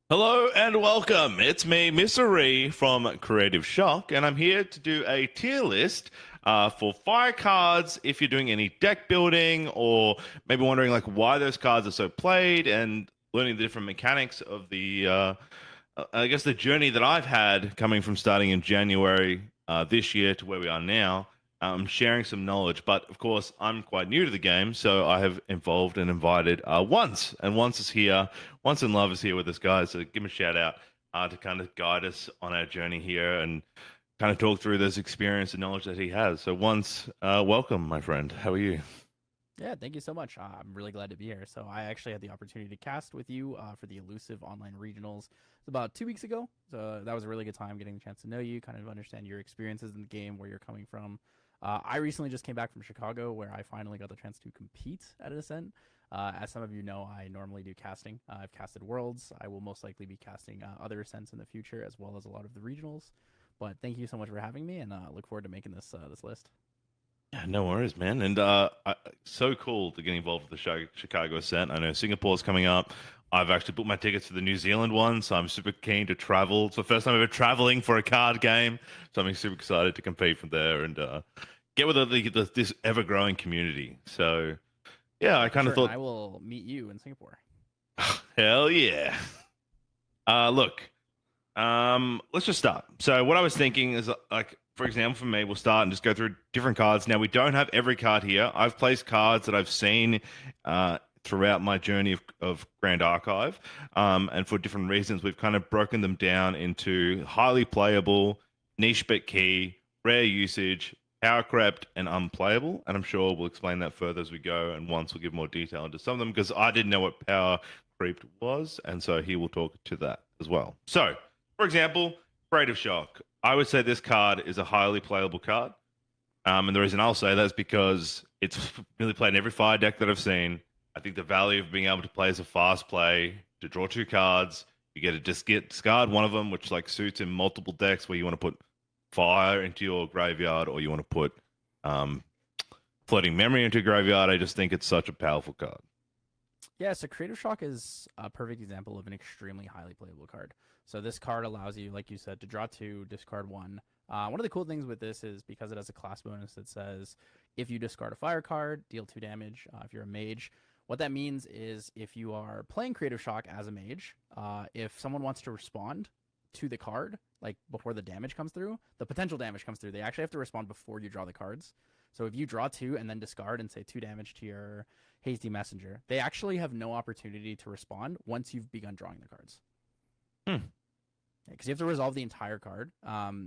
Hello and welcome. It's me, Mr. Ree from Creative Shock, and I'm here to do a tier list for fire cards. If you're doing any deck building or maybe wondering like why those cards are so played and learning the different mechanics of I guess the journey that I've had coming from starting in January this year to where we are now. Sharing some knowledge, but of course, I'm quite new to the game, so I have involved and invited Once, and Once is here. Onceinluv is here with us, guys. So give him a shout out to kind of guide us on our journey here and kind of talk through this experience and knowledge that he has. So Once, welcome, my friend. How are you? Yeah, thank you so much. I'm really glad to be here. So I actually had the opportunity to cast with you for the elusive online regionals about 2 weeks ago. So that was a really good time getting a chance to know you, kind of understand your experiences in the game, where you're coming from. I recently just came back from Chicago, where I finally got the chance to compete at an Ascent. As some of you know, I normally do casting. I've casted Worlds. I will most likely be casting other Ascents in the future, as well as a lot of the regionals. But thank you so much for having me, and look forward to making this list. Yeah, no worries, man. And so cool to get involved with the Chicago Ascent. I know Singapore's coming up. I've actually booked my tickets for the New Zealand one, so I'm super keen to travel. It's the first time ever traveling for a card game, so I'm super excited to compete from there and get with this ever-growing community. So yeah, Yeah, I for kind sure. of And thought, I will meet you in Singapore. hell yeah. Look, let's just start. So what I was thinking is like, for example, for me, we'll start and just go through different cards. Now we don't have every card here. I've placed cards that I've seen throughout my journey of Grand Archive, and for different reasons, we've kind of broken them down into highly playable, niche but key, rare usage, power crept, and unplayable. And I'm sure we'll explain that further as we go. And once we'll give more detail into some of them because I didn't know what power creep was, and so he will talk to that as well. So. For example, Creative Shock. I would say this card is a highly playable card. And the reason I'll say that is because it's really played in every fire deck that I've seen. I think the value of being able to play as a fast play, to draw two cards, you get to discard one of them, which like suits in multiple decks where you want to put fire into your graveyard or you want to put um, floating memory into your graveyard. I just think it's such a powerful card. Yeah, so Creative Shock is a perfect example of an extremely highly playable card. So this card allows you, like you said, to draw two, discard one. One of the cool things with this is because it has a class bonus that says if you discard a fire card, deal 2 damage. If you're a mage, what that means is if you are playing Creative Shock as a mage, if someone wants to respond to the card, like before the damage comes through, the potential damage comes through, they actually have to respond before you draw the cards. So if you draw two and then discard and say 2 damage to your Hasty Messenger, they actually have no opportunity to respond once you've begun drawing the cards. Hmm. Because you have to resolve the entire card.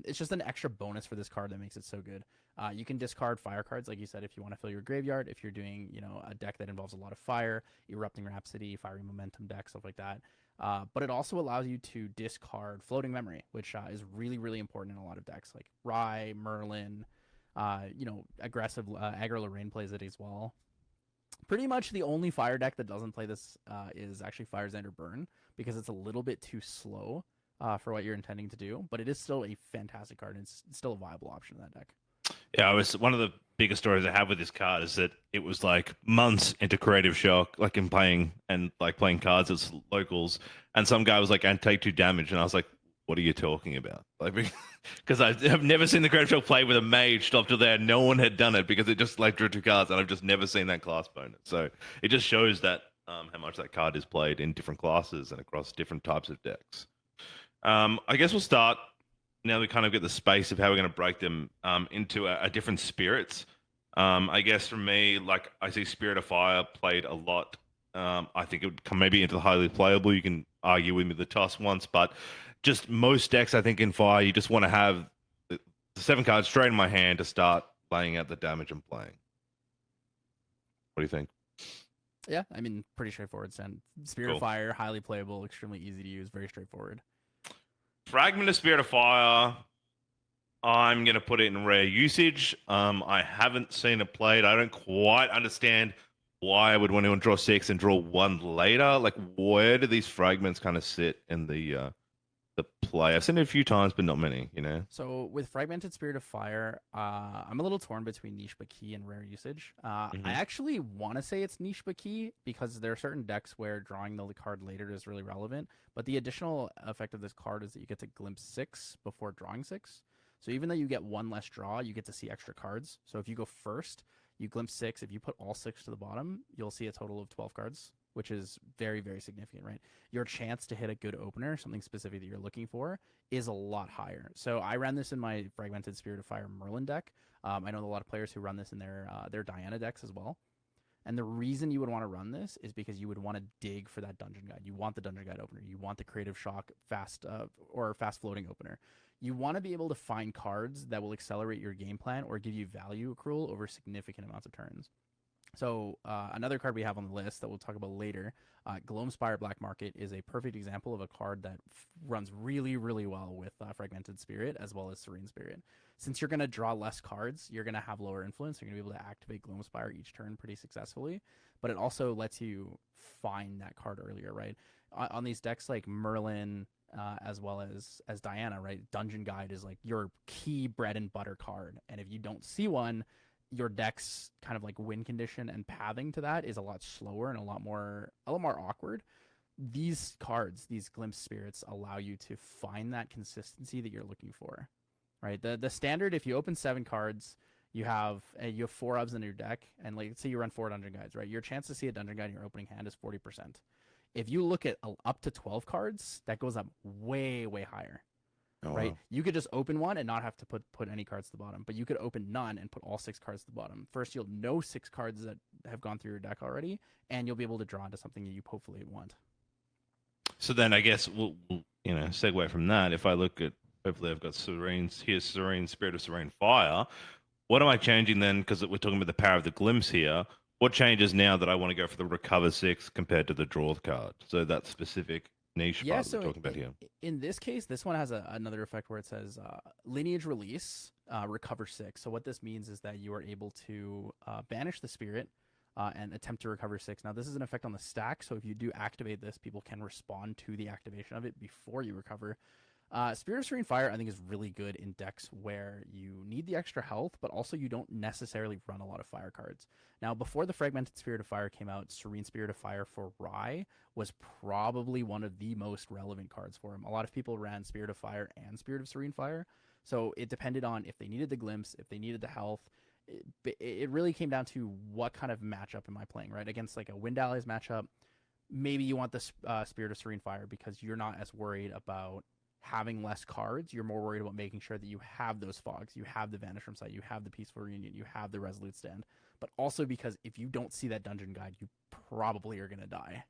It's just an extra bonus for this card that makes it so good. You can discard fire cards, like you said, if you want to fill your graveyard. If you're doing, a deck that involves a lot of fire, Erupting Rhapsody, Fiery Momentum deck, stuff like that. But it also allows you to discard Floating Memory, which is really, really important in a lot of decks, like Rye, Merlin. Aggressive Aggro Lorraine plays it as well. Pretty much the only fire deck that doesn't play this is actually Fire Xander Burn because it's a little bit too slow for what you're intending to do, but it is still a fantastic card and it's still a viable option in that deck. Yeah, I was one of the biggest stories I have with this card is that it was like months into Creative Shock, like in playing and like playing cards as locals, and some guy was like, "And take 2 damage," and I was like, "What are you talking about?" Like, because I have never seen the Creative Shock play with a mage stop till there. No one had done it because it just like drew two cards, and I've just never seen that class bonus. So it just shows that how much that card is played in different classes and across different types of decks. I guess we'll start now. We kind of get the space of how we're going to break them into a different spirits. I guess for me, like I see Spirit of Fire played a lot. I think it would come maybe into the highly playable. You can argue with me the toss once, but just most decks, I think in Fire, you just want to have the 7 cards straight in my hand to start laying out the damage I'm playing. What do you think? Yeah, I mean, pretty straightforward. And Spirit of Cool. Fire, highly playable, extremely easy to use, very straightforward. Fragment of Spirit of Fire. I'm gonna put it in rare usage. I haven't seen it played. I don't quite understand why I would want to draw 6 and draw one later. Like, where do these fragments kind of sit in the the play? I've seen it a few times, but not many. You know. So with Fragmented Spirit of Fire, I'm a little torn between niche but key and rare usage. I Hmm. actually want to say it's niche but key because there are certain decks where drawing the card later is really relevant. But the additional effect of this card is that you get to glimpse 6 before drawing 6. So even though you get one less draw, you get to see extra cards. So if you go first, you glimpse 6. If you put all 6 to the bottom, you'll see a total of 12 cards, which is very, very significant, right? Your chance to hit a good opener, something specific that you're looking for, is a lot higher. So I ran this in my Fragmented Spirit of Fire Merlin deck. I know a lot of players who run this in their Diana decks as well. And the reason you would want to run this is because you would want to dig for that dungeon guide. You want the dungeon guide opener. You want the creative shock fast or fast floating opener. You want to be able to find cards that will accelerate your game plan or give you value accrual over significant amounts of turns. So another card we have on the list that we'll talk about later, Gloamspire Black Market, is a perfect example of a card that runs really, really well with Fragmented Spirit as well as Serene Spirit. Since you're going to draw less cards, you're going to have lower influence. You're going to be able to activate Gloamspire each turn pretty successfully, but it also lets you find that card earlier, right? On these decks like Merlin, as well as Diana, right? Dungeon Guide is like your key bread and butter card, and if you don't see one, your deck's kind of like win condition and pathing to that is a lot slower and a lot more awkward. These cards, these glimpse spirits, allow you to find that consistency that you're looking for, right? The standard, if you open 7 cards, you have 4 ofs in your deck, and like let's say you run 4 dungeon guides, right? Your chance to see a dungeon guide in your opening hand is 40%. If you look at up to 12 cards, that goes up way, way higher. Oh, Right, wow. you could just open one and not have to put any cards to the bottom, but you could open none and put all 6 cards to the bottom. First, you'll know 6 cards that have gone through your deck already, and you'll be able to draw into something that you hopefully want. So then I guess we'll segue from that. If I look at, hopefully I've got Serene Spirit of Serene Fire. What am I changing then? Because we're talking about the power of the glimpse here. What changes now that I want to go for the recover 6 compared to the draw card? So that specific niche Yeah, part that so we're talking about here. in this case, this one has another effect where it says lineage release, recover 6. So what this means is that you are able to banish the spirit and attempt to recover 6. Now, this is an effect on the stack, so if you do activate this, people can respond to the activation of it before you recover. Spirit of Serene Fire, I think, is really good in decks where you need the extra health, but also you don't necessarily run a lot of fire cards. Now, before the Fragmented Spirit of Fire came out, Serene Spirit of Fire for Rye was probably one of the most relevant cards for him. A lot of people ran Spirit of Fire and Spirit of Serene Fire, so it depended on if they needed the glimpse, if they needed the health. It really came down to what kind of matchup am I playing, right? Against like a Wind Allies matchup, maybe you want the Spirit of Serene Fire because you're not as worried about having less cards. You're more worried about making sure that you have those fogs, you have the Vanish from Sight, you have the Peaceful Reunion, you have the Resolute Stand, but also because if you don't see that dungeon guide, you probably are going to die.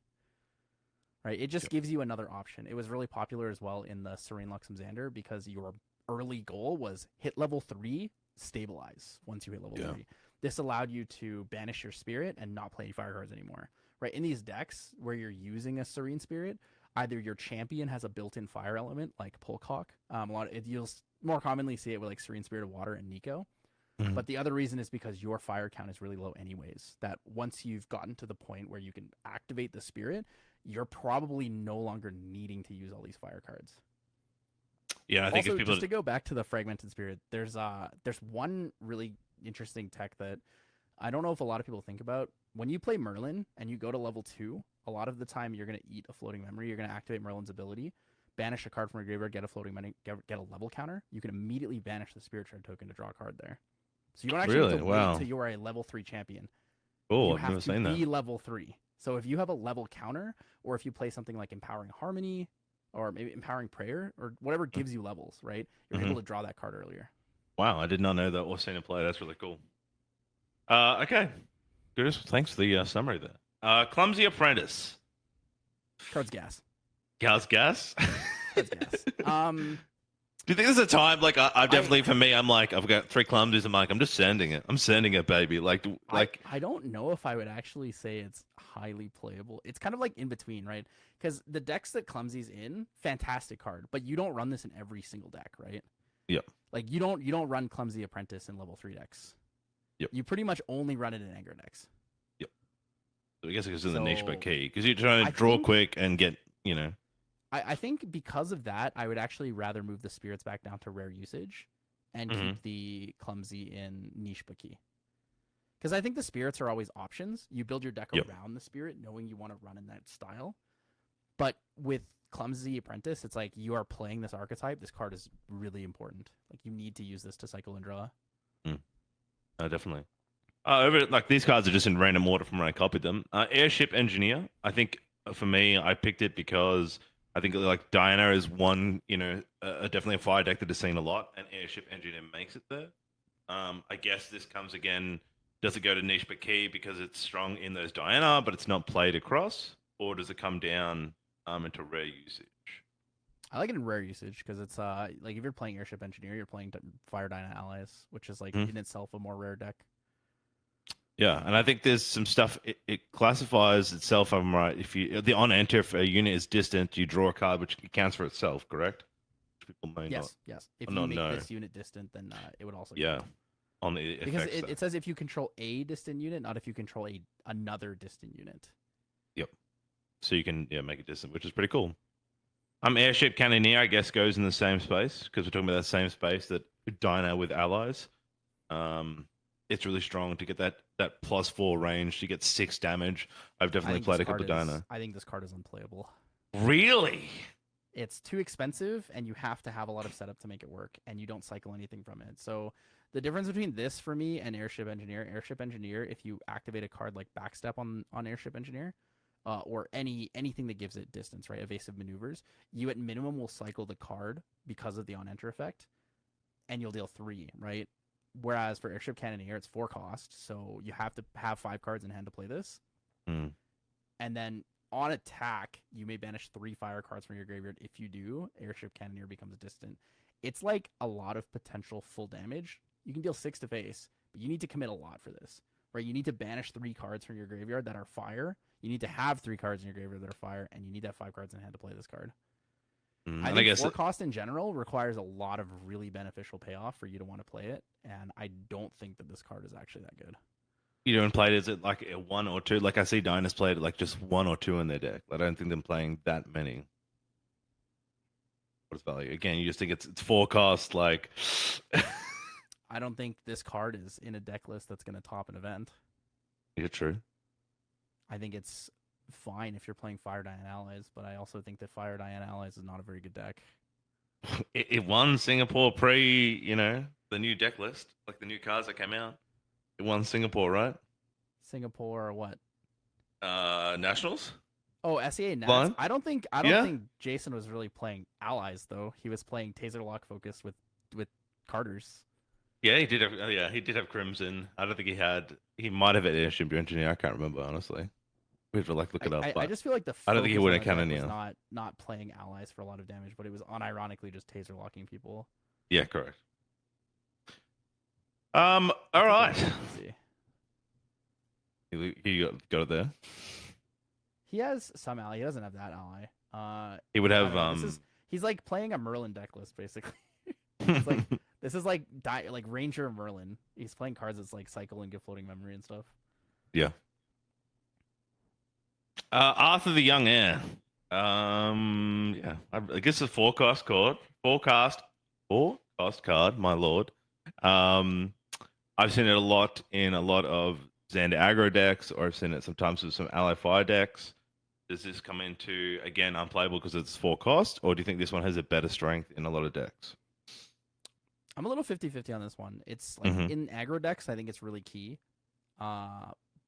Right? It just Yep. gives you another option. It was really popular as well in the Serene Luxem Xander because your early goal was hit level 3, stabilize once you hit level Yeah. 3. This allowed you to banish your spirit and not play any fire cards anymore. Right? In these decks where you're using a Serene Spirit, either your champion has a built-in fire element like Polcock. You'll more commonly see it with like Serene Spirit of Water and Nico. Mhm. But the other reason is because your fire count is really low anyways. That once you've gotten to the point where you can activate the spirit, you're probably no longer needing to use all these fire cards. Yeah, I think Also, if people just to go back to the Fragmented Spirit, there's one really interesting tech that I don't know if a lot of people think about. When you play Merlin and you go to level 2, a lot of the time you're going to eat a floating memory. You're going to activate Merlin's ability, banish a card from your graveyard, get a floating memory, get a level counter. You can immediately banish the Spirit Shard token to draw a card there. So you don't actually really, have to wow, wait till you are a level 3 champion. oh, You I've have never to seen that. be level 3. So if you have a level counter, or if you play something like Empowering Harmony, or maybe Empowering Prayer, or whatever gives you levels, right? You're Hmm. able to draw that card earlier. Wow, I did not know that was seen in play. That's really cool. Okay, good. Thanks for the summary there. Clumsy Apprentice. Cards gas. Gas. Cards gas. Do you think there's a time like I I definitely for me I'm like I've got 3 clumsies. I'm like I'm just sending it. I'm sending it, baby. I don't know if I would actually say it's highly playable. It's kind of like in between, right? Because the decks that Clumsy's in, fantastic card, but you don't run this in every single deck, right? Yep. Like you don't run Clumsy Apprentice in level 3 decks. Yep. You pretty much only run it in anger decks. Yep. So I guess it's in the niche So but key because you're trying to I draw think quick and get. I think because of that, I would actually rather move the spirits back down to rare usage and Hmm. keep the clumsy in niche bookie. Because I think the spirits are always options. You build your deck Yep. around the spirit, knowing you want to run in that style. But with Clumsy Apprentice, it's like you are playing this archetype. This card is really important. Like you need to use this to cycle and draw. Mm. Definitely. Over like these cards are just in random order from when I copied them. Airship Engineer. I think for me, I picked it because I think like Diana is one, definitely a fire deck that has seen a lot, and Airship Engineer makes it there. I guess this comes again. Does it go to niche but key because it's strong in those Diana, but it's not played across, or does it come down into rare usage? I like it in rare usage because it's like if you're playing Airship Engineer, you're playing Fire Dyna Allies, which is like Hmm. in itself a more rare deck. Yeah, and I think there's some stuff. It classifies itself, if I'm right. If you the on enter if a unit is distant, you draw a card which counts for itself. Correct? People may not Yes. If you not make know. this unit distant, then it would also Yeah, count. on the Because effects there. it says if you control a distant unit, not if you control another distant unit. Yep. So you can make it distant, which is pretty cool. Airship Cannoneer, I guess, goes in the same space because we're talking about that same space that Dyna with allies. Um, it's really strong to get that +4 range to get 6 damage. I've definitely played a couple of Dyna. I think this card is unplayable. Really? It's too expensive, and you have to have a lot of setup to make it work, and you don't cycle anything from it. So the difference between this for me and Airship Engineer, if you activate a card like Backstep on Airship Engineer, or anything that gives it distance, right? Evasive maneuvers, you at minimum will cycle the card because of the on enter effect, and you'll deal 3, right? Whereas for Airship Cannoneer, it's 4 cost, so you have to have 5 cards in hand to play this. Mm. And then on attack, you may banish 3 fire cards from your graveyard. If you do, Airship Cannoneer becomes distant. It's like a lot of potential full damage. You can deal 6 to face, but you need to commit a lot for this, right? You need to banish 3 cards from your graveyard that are fire. You need to have 3 cards in your graveyard that are fire, and you need to have 5 cards in hand to play this card. I And I think guess 4 cost in general requires a lot of really beneficial payoff for you to want to play it, and I don't think that this card is actually that good. you don't play it, is it like a 1 or 2? Like I see Dyna's played it like just 1 or 2 in their deck. I don't think them playing that many. What's value? Again, you just think it's 4 cost, like I don't think this card is in a deck list that's going to top an event. yeah, true. I think it's fine if you're playing Fire Diana Allies, but I also think that Fire Diana Allies is not a very good deck. It won Singapore pre, the new deck list, like the new cards that came out. It won Singapore, right? Singapore or what? Nationals Oh, SEA Nats. line. I don't think Yeah, Jason was really playing Allies though. He was playing Taser Lock focused with Carters. yeah, he did have. Yeah, he did have Crimson. I don't think he had. He might have had Airship Engineer. I can't remember honestly. We have to like look it up, I but just feel like the I don't think he focus would on have the deck was Cannoneer. not playing allies for a lot of damage, but it was unironically just Taser Locking people. Yeah, correct. I All think right. let's see. You got it there. He has some ally. He doesn't have that ally. He would I have don't know. He's like playing a Merlin deck list basically. It's like this is like Ranger Merlin. He's playing cards that's like cycle and give floating memory and stuff. yeah. Arthur the Young Heir. Yeah. I guess it's a forecast card. Forecast card, my lord. Um, I've seen it a lot in a lot of Xander aggro decks, or I've seen it sometimes with some ally fire decks. Does this come into again unplayable because it's 4 cost, or do you think this one has a better strength in a lot of decks? I'm a little 50-50 on this one. It's like Hmm. in aggro decks, I think it's really key.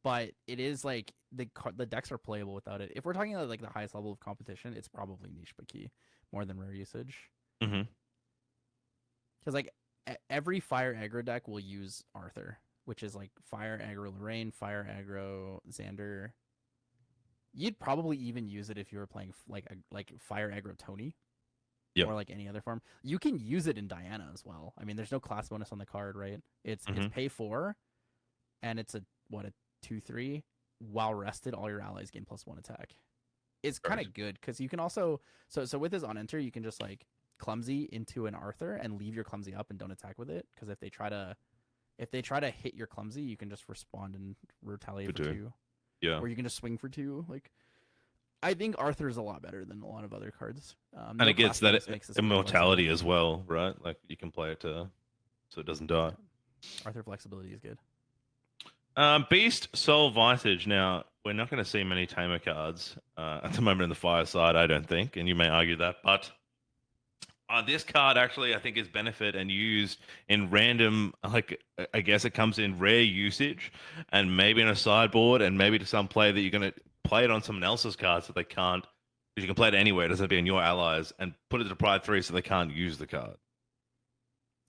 But it is like the decks are playable without it. If we're talking about like the highest level of competition, it's probably niche but key more than rare usage. Hmm. Because like every fire aggro deck will use Arthur, which is like fire aggro Lorraine, fire aggro Xander. You'd probably even use it if you were playing like fire aggro Tony. Yep. Or like any other form. You can use it in Diana as well. I mean, there's no class bonus on the card, right? It's pay 4, and it's a 2/3. While rested, all your allies gain +1 attack. It's kind of good because you can also so with his on enter, you can just like clumsy into an Arthur and leave your clumsy up and don't attack with it. Because if they try to hit your clumsy, you can just respond and retaliate for 2. Yeah. Or you can just swing for 2. Like I think Arthur's a lot better than a lot of other cards. And No it gets class that bonus makes this more immortality flexible. as well, right? Like you can play it so it doesn't die. Yeah. Arthur flexibility is good. Beast Soul Visage. Now, we're not going to see many Tamer cards at the moment in the fireside, I don't think, and you may argue that, but this card actually, I think, is benefit and used in random, like, I guess it comes in rare usage and maybe in a sideboard and maybe to some player that you're going to play it on someone else's card so they can't, because you can play it anywhere, it doesn't have to be in your allies, and put it to Pride 3 so they can't use the card.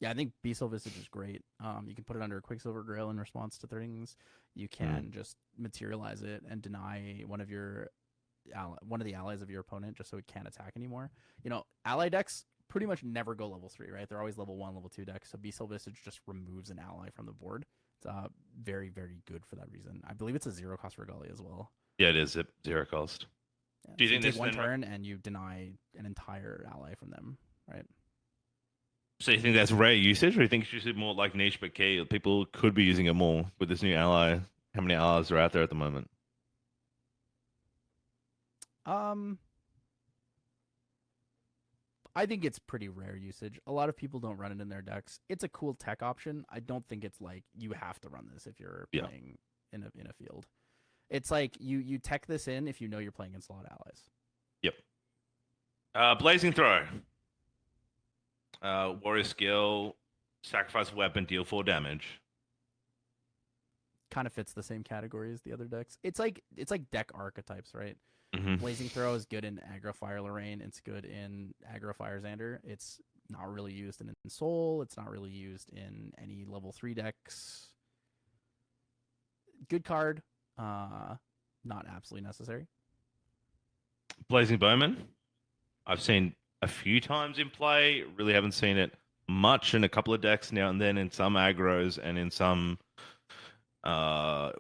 Yeah, I think Beast Visage is great. You can put it under a Quicksilver Grail in response to things. You can just materialize it and deny one of the allies of your opponent just so it can't attack anymore. You know, ally decks pretty much never go level 3, right? They're always level 1, level 2 decks. So Beast Visage just removes an ally from the board. It's very, very good for that reason. I believe it's a 0-cost Regalia as well. Yeah, it is 0 cost. Yeah. Do you So think you this take one then turn and you deny an entire ally from them, right? So you think that's rare usage, or you think it's usually more like niche but key? People could be using it more with this new ally. How many allies are out there at the moment? Um, I think it's pretty rare usage. A lot of people don't run it in their decks. It's a cool tech option. I don't think it's like you have to run this if you're Yeah. playing in a field. It's like you tech this in if you know you're playing against a lot of allies. Yep. Blazing Throw. Warrior skill, sacrifice a weapon, deal 4 damage. Kind of fits the same category as the other decks. It's like deck archetypes, right? Mm-hmm. Blazing Throw is good in Aggro Fire Lorraine. It's good in Aggro Fire Xander. It's not really used in Soul. It's not really used in any level 3 decks. Good card. Not absolutely necessary. Blazing Bowman. I've seen a few times in play. Really haven't seen it much in a couple of decks now and then in some aggros and in some I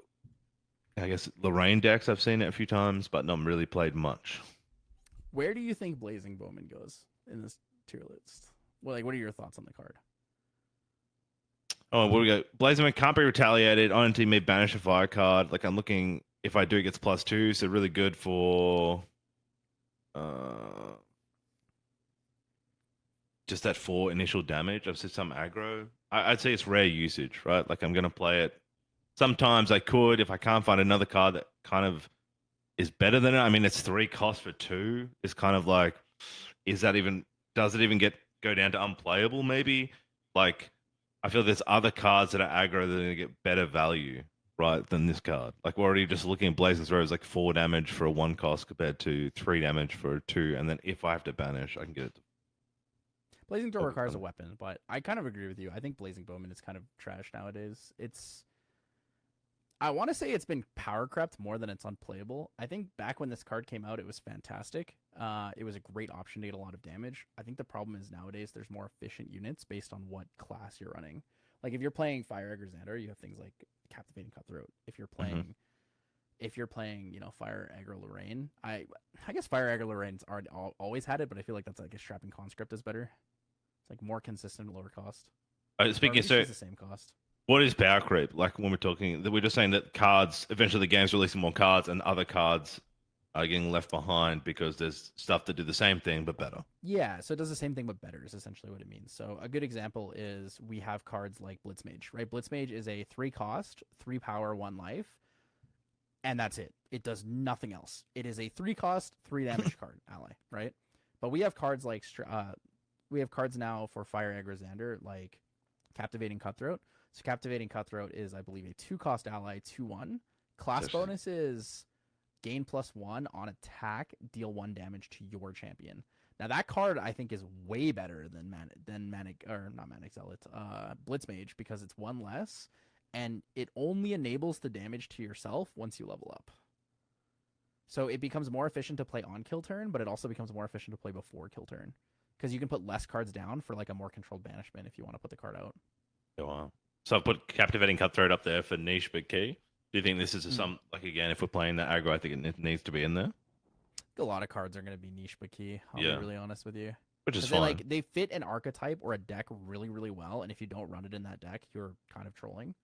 guess Lorraine decks I've seen it a few times, but not really played much. Where do you think Blazing Bowman goes in this tier list? Well, like, what are your thoughts on the card? Oh, what do we go? Blazing Bowman can't be retaliated. On team may banish a fire card. Like I'm looking, if I do, it gets +2, so really good for just that 4 initial damage. I've seen some aggro. I'd say it's rare usage, right? Like I'm gonna play it. Sometimes I could if I can't find another card that kind of is better than it. I mean, it's 3 costs for 2. It's kind of like, does it even go down to unplayable? Maybe. Like, I feel there's other cards that are aggro that are gonna get better value, right, than this card. Like we're already just looking at Blazing Throw as like 4 damage for a 1 cost compared to 3 damage for a 2, and then if I have to banish, I can get it. Blazing Throw requires a weapon, but I kind of agree with you. I think Blazing Bowman is kind of trash nowadays. I want to say it's been power crept more than it's unplayable. I think back when this card came out, it was fantastic. It was a great option to get a lot of damage. I think the problem is nowadays there's more efficient units based on what class you're running. Like if you're playing Fire Aggro Xander, you have things like Captivating Cutthroat. If you're playing, Fire Aggro Lorraine, I guess Fire Aggro Lorraine's always had it, but I feel like that's like a Strapping Conscript is better. It's like more consistent, lower cost. Speaking, so it's the same cost. What is power creep? Like when we're talking, we're just saying that cards, eventually the game's releasing more cards and other cards are getting left behind because there's stuff that do the same thing but better. Yeah, so it does the same thing but better is essentially what it means. So a good example is we have cards like Blitzmage, right? Blitzmage is a 3 cost, 3 power, 1 life, and that's it. It does nothing else. It is a 3 cost, 3 damage card ally, right? But we have cards like we have cards now for Fire Aggro Xander like Captivating Cutthroat. So Captivating Cutthroat is, I believe, a 2-cost ally, 2/1. Class bonus is gain +1 on attack, deal 1 damage to your champion. Now that card I think is way better than Blitzmage because it's 1 less, and it only enables the damage to yourself once you level up. So it becomes more efficient to play on kill turn, but it also becomes more efficient to play before kill turn because you can put less cards down for like a more controlled banishment if you want to put the card out. Oh, wow. So I've put Captivating Cutthroat up there for niche but key. Do you think this is like again, if we're playing that aggro, I think it needs to be in there? A lot of cards are going to be niche but key. I'll be really honest with you. Which is fine. They fit an archetype or a deck really, really well, and if you don't run it in that deck, you're kind of trolling.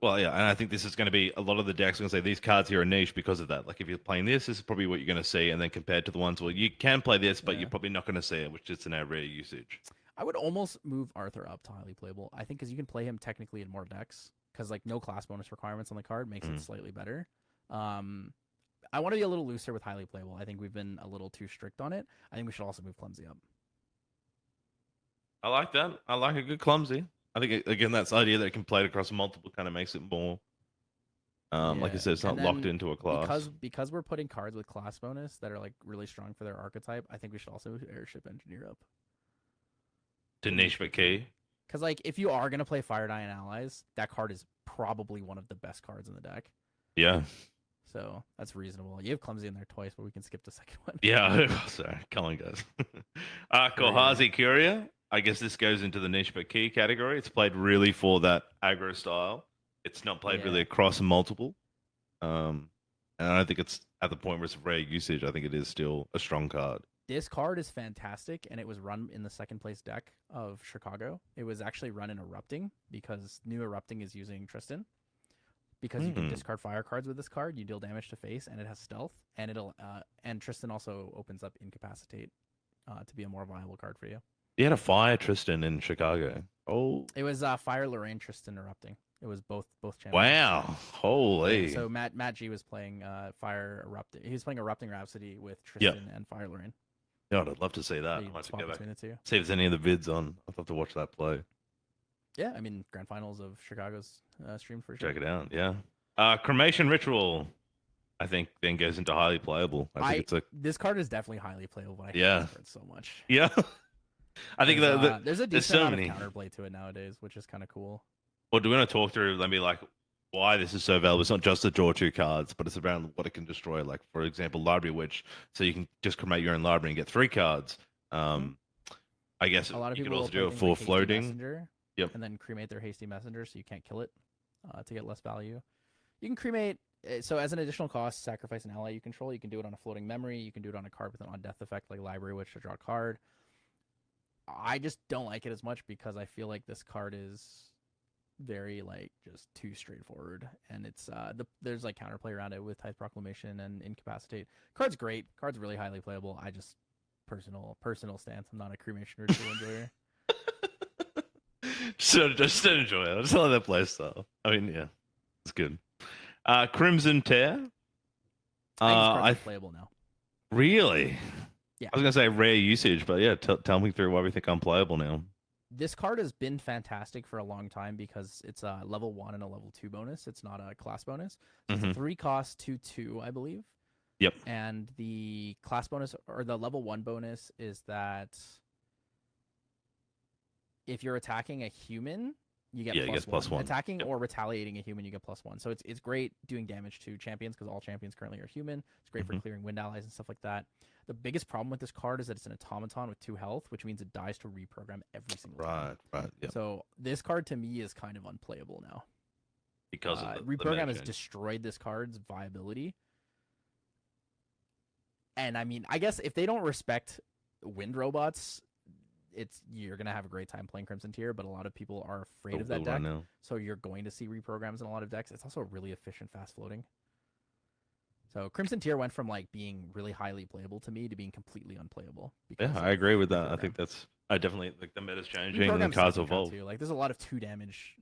Well, yeah, and I think this is going to be a lot of the decks are going to say these cards here are niche because of that. Like if you're playing this is probably what you're going to see, and then compared to the ones where you can play this, but you're Yeah. probably not going to see it, which is in our rare usage. I would almost move Arthur up to highly playable. I think because you can play him technically in more decks. Because like no class bonus requirements on the card makes it Mm. slightly better. Um, I want to be a little looser with highly playable. I think we've been a little too strict on it. I think we should also move clumsy up. I like that. I like a good clumsy. I think again that's the idea that it can play it across multiple kind of makes it more. Like I Yeah, said, it's and not locked then into a class. because we're putting cards with class bonus that are like really strong for their archetype, I think we should also move airship engineer up To to niche niche but but key. key. Because like if you are gonna play Fire Giant allies, that card is probably one of the best cards in the deck. Yeah. So that's reasonable. You have clumsy in there twice, but we can skip the second one. Yeah. Sorry. Come on, guys. Courier. Kohazi Curia. I guess this goes into the niche but key category. It's played really for that aggro style. It's not played really Yeah. across multiple. And I don't think it's at the point where it's rare usage. I think it is still a strong card. This card is fantastic, and it was run in the second place deck of Chicago. It was actually run in Erupting because new Erupting is using Tristan. Because you can discard fire cards with this card, you deal damage to face, and it has stealth, and it'll and Tristan also opens up incapacitate to be a more viable card for you. You had a fire Tristan in Chicago. Oh, It was Fire Lorraine Tristan Erupting. It was both champions. wow. Yeah, Holy. so Matt G was playing Fire Erupting. He was playing Erupting Rhapsody with Tristan and Fire Lorraine. God, I'd love to see that. So I you might have to swap go back. between the two. See if there's any of the vids on. I'd love to watch that play. Yeah, I mean grand finals of Chicago's streamed for sure. Check it out. Yeah. Cremation Ritual, I think, then goes into highly playable. I think it's a. This card is definitely highly playable, but I hate Yeah. this card so much. Yeah. I think that There's a there's decent so amount many. of counterplay to it nowadays, which is kind of cool. Well, do we want to talk through, let me like, why this is so valuable? It's not just to draw two cards, but it's around what it can destroy. Like, for example, Library Witch. So you can just create your own library and get three cards. I guess A lot of you could people also will do play it things for like Hasty floating. Messenger, Yep. and then cremate their Hasty Messenger so you can't kill it to get less value. You can cremate, so as an additional cost, sacrifice an ally you control. You can do it on a floating memory. You can do it on a card with an on-death effect like Library Witch to draw a card. I just don't like it as much because I feel like this card is very like just too straightforward, and it's there's like counterplay around it with Tithe Proclamation and Incapacitate. Card's great. Card's really highly playable. I just personal stance. I'm not a cremation ritual enjoyer. So just enjoy it. I just love that play style. I mean, yeah, it's good. Crimson Tear. I think this card's I playable now. really. Yeah. I was gonna say rare usage, but yeah, tell me through why we think unplayable now. This card has been fantastic for a long time because it's a level 1 and a level 2 bonus. It's not a class bonus. So it's a 3 cost 2/2, I believe. Yep. And the class bonus or the level 1 bonus is that if you're attacking a human, you get +1. Attacking or retaliating a human, you get +1. So it's great doing damage to champions because all champions currently are human. It's great for clearing wind allies and stuff like that. The biggest problem with this card is that it's an automaton with 2 health, which means it dies to reprogram every single time. Right. Yeah. So this card to me is kind of unplayable now. Because of the reprogram has change. destroyed this card's viability. And I mean, I guess if they don't respect wind robots, you're gonna have a great time playing Crimson Tier, but a lot of people are afraid of that deck. So you're going to see reprograms in a lot of decks. It's also really efficient, fast floating. So Crimson Tier went from like being really highly playable to me to being completely unplayable. Yeah, I agree with that. I think that's I definitely like the meta's changing and the cards evolve. Too. Like there's a lot of 2 damage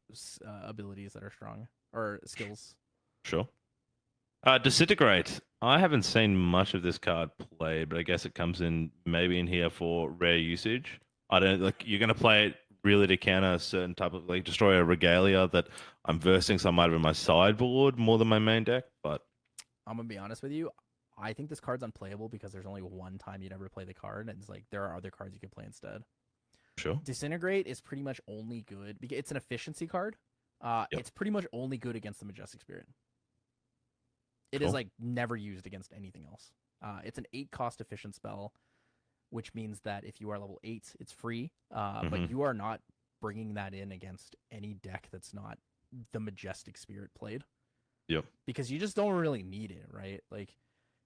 abilities that are strong or skills. Sure. Disintegrate. I haven't seen much of this card played, but I guess it comes in maybe in here for rare usage. I don't like you're gonna play it really to counter a certain type of like destroy a regalia that I'm versing, so I might have in my sideboard more than my main deck, but I'm gonna be honest with you. I think this card's unplayable because there's only one time you'd ever play the card, and it's like there are other cards you can play instead. Sure. Disintegrate is pretty much only good because it's an efficiency card. It's pretty much only good against the Majestic Spirit. It is like never used against anything else. It's an 8 cost efficient spell, which means that if you are level 8, it's free. But you are not bringing that in against any deck that's not the Majestic Spirit played. Yep. Because you just don't really need it, right? Like,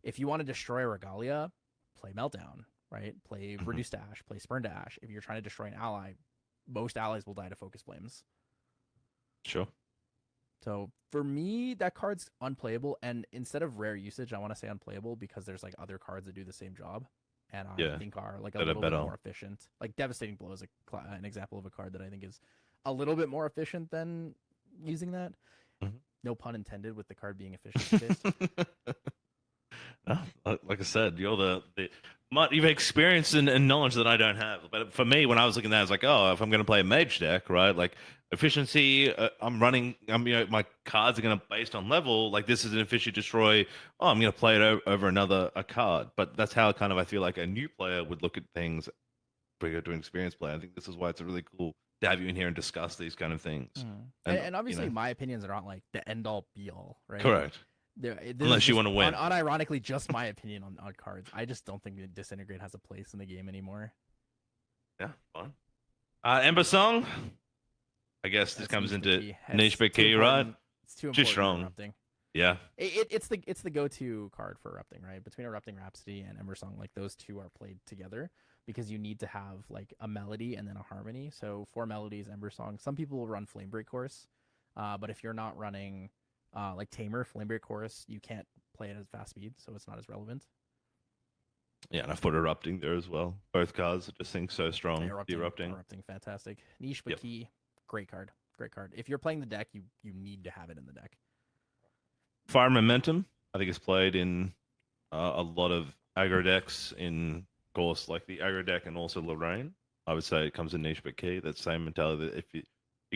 if you want to destroy a Regalia, play Meltdown, right? Play Reduce to Ash, play Spurn to Ash. If you're trying to destroy an ally, most allies will die to Focus Flames. Sure. So for me, that card's unplayable. And instead of rare usage, I want to say unplayable because there's like other cards that do the same job, and I Yeah, think are like a that are little bit better. more efficient. Like Devastating Blow is an example of a card that I think is a little bit more efficient than using that. Mhm. No pun intended with the card being efficiency based. No, like I said, you're you've experience and knowledge that I don't have. But for me, when I was looking at that, I was like, oh, if I'm going to play a mage deck, right? Like efficiency, my cards are going to based on level. Like this is an efficient destroy. Oh, I'm going to play it over another a card. But that's how kind of I feel like a new player would look at things bigger to an experienced player. I think this is why it's really cool to have you in here and discuss these kind of things. Mm. And And obviously, my opinions are not like the end all be all, right? correct. This is Unless you just want to win. unironically just my opinion on cards. I just don't think that Disintegrate has a place in the game anymore. Yeah, fine. Ember Song. I guess this That's comes niche but into key. niche It's but too key, right? important. It's too Too important for strong. erupting. Yeah. It's the go-to card for erupting, right? Between Erupting Rhapsody and Ember Song, like those two are played together because you need to have like a melody and then a harmony. So for melodies, Ember Song. Some people will run Flamebreak Chorus, but if you're not running like Tamer Flamebreak Chorus, you can't play it at fast speed, so it's not as relevant. Yeah, and I've put erupting there as well. Both cards I just think so strong. Erupting, fantastic. Niche but Yep. key, great card, great card. If you're playing the deck, you need to have it in the deck. Fire Momentum. I think it's played in a lot of aggro decks. In course, like the aggro deck and also Lorraine. I would say it comes in niche but key. That same mentality. That if you're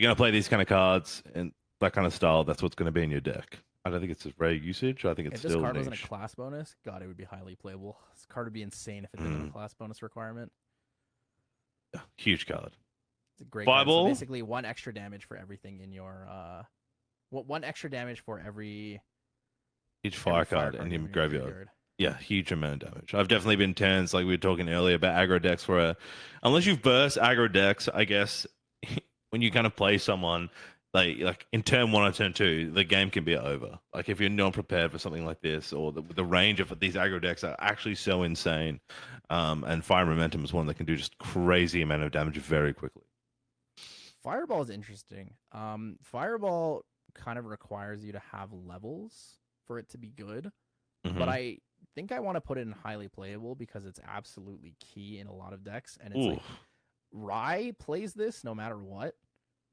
going to play these kind of cards and that kind of style, that's what's going to be in your deck. I don't think it's a rare usage. I think it's If this still card niche. wasn't a class bonus, God, it would be highly playable. This card would be insane if it didn't have a class bonus requirement. Yeah, huge card. It's a great Fireball? card. So basically, one extra damage for everything in your one extra damage for every Each fire card in your graveyard. Yeah, huge amount of damage. I've definitely been turns like we were talking earlier about aggro decks where unless you've burst aggro decks, I guess when you kind of play someone like in turn 1 or turn 2, the game can be over. Like if you're not prepared for something like this, or the range of these aggro decks are actually so insane. And Fire Momentum is one that can do just crazy amount of damage very quickly. Fireball is interesting. Fireball kind of requires you to have levels for it to be good, but I think I want to put it in highly playable because it's absolutely key in a lot of decks, and it's like Rye plays this no matter what.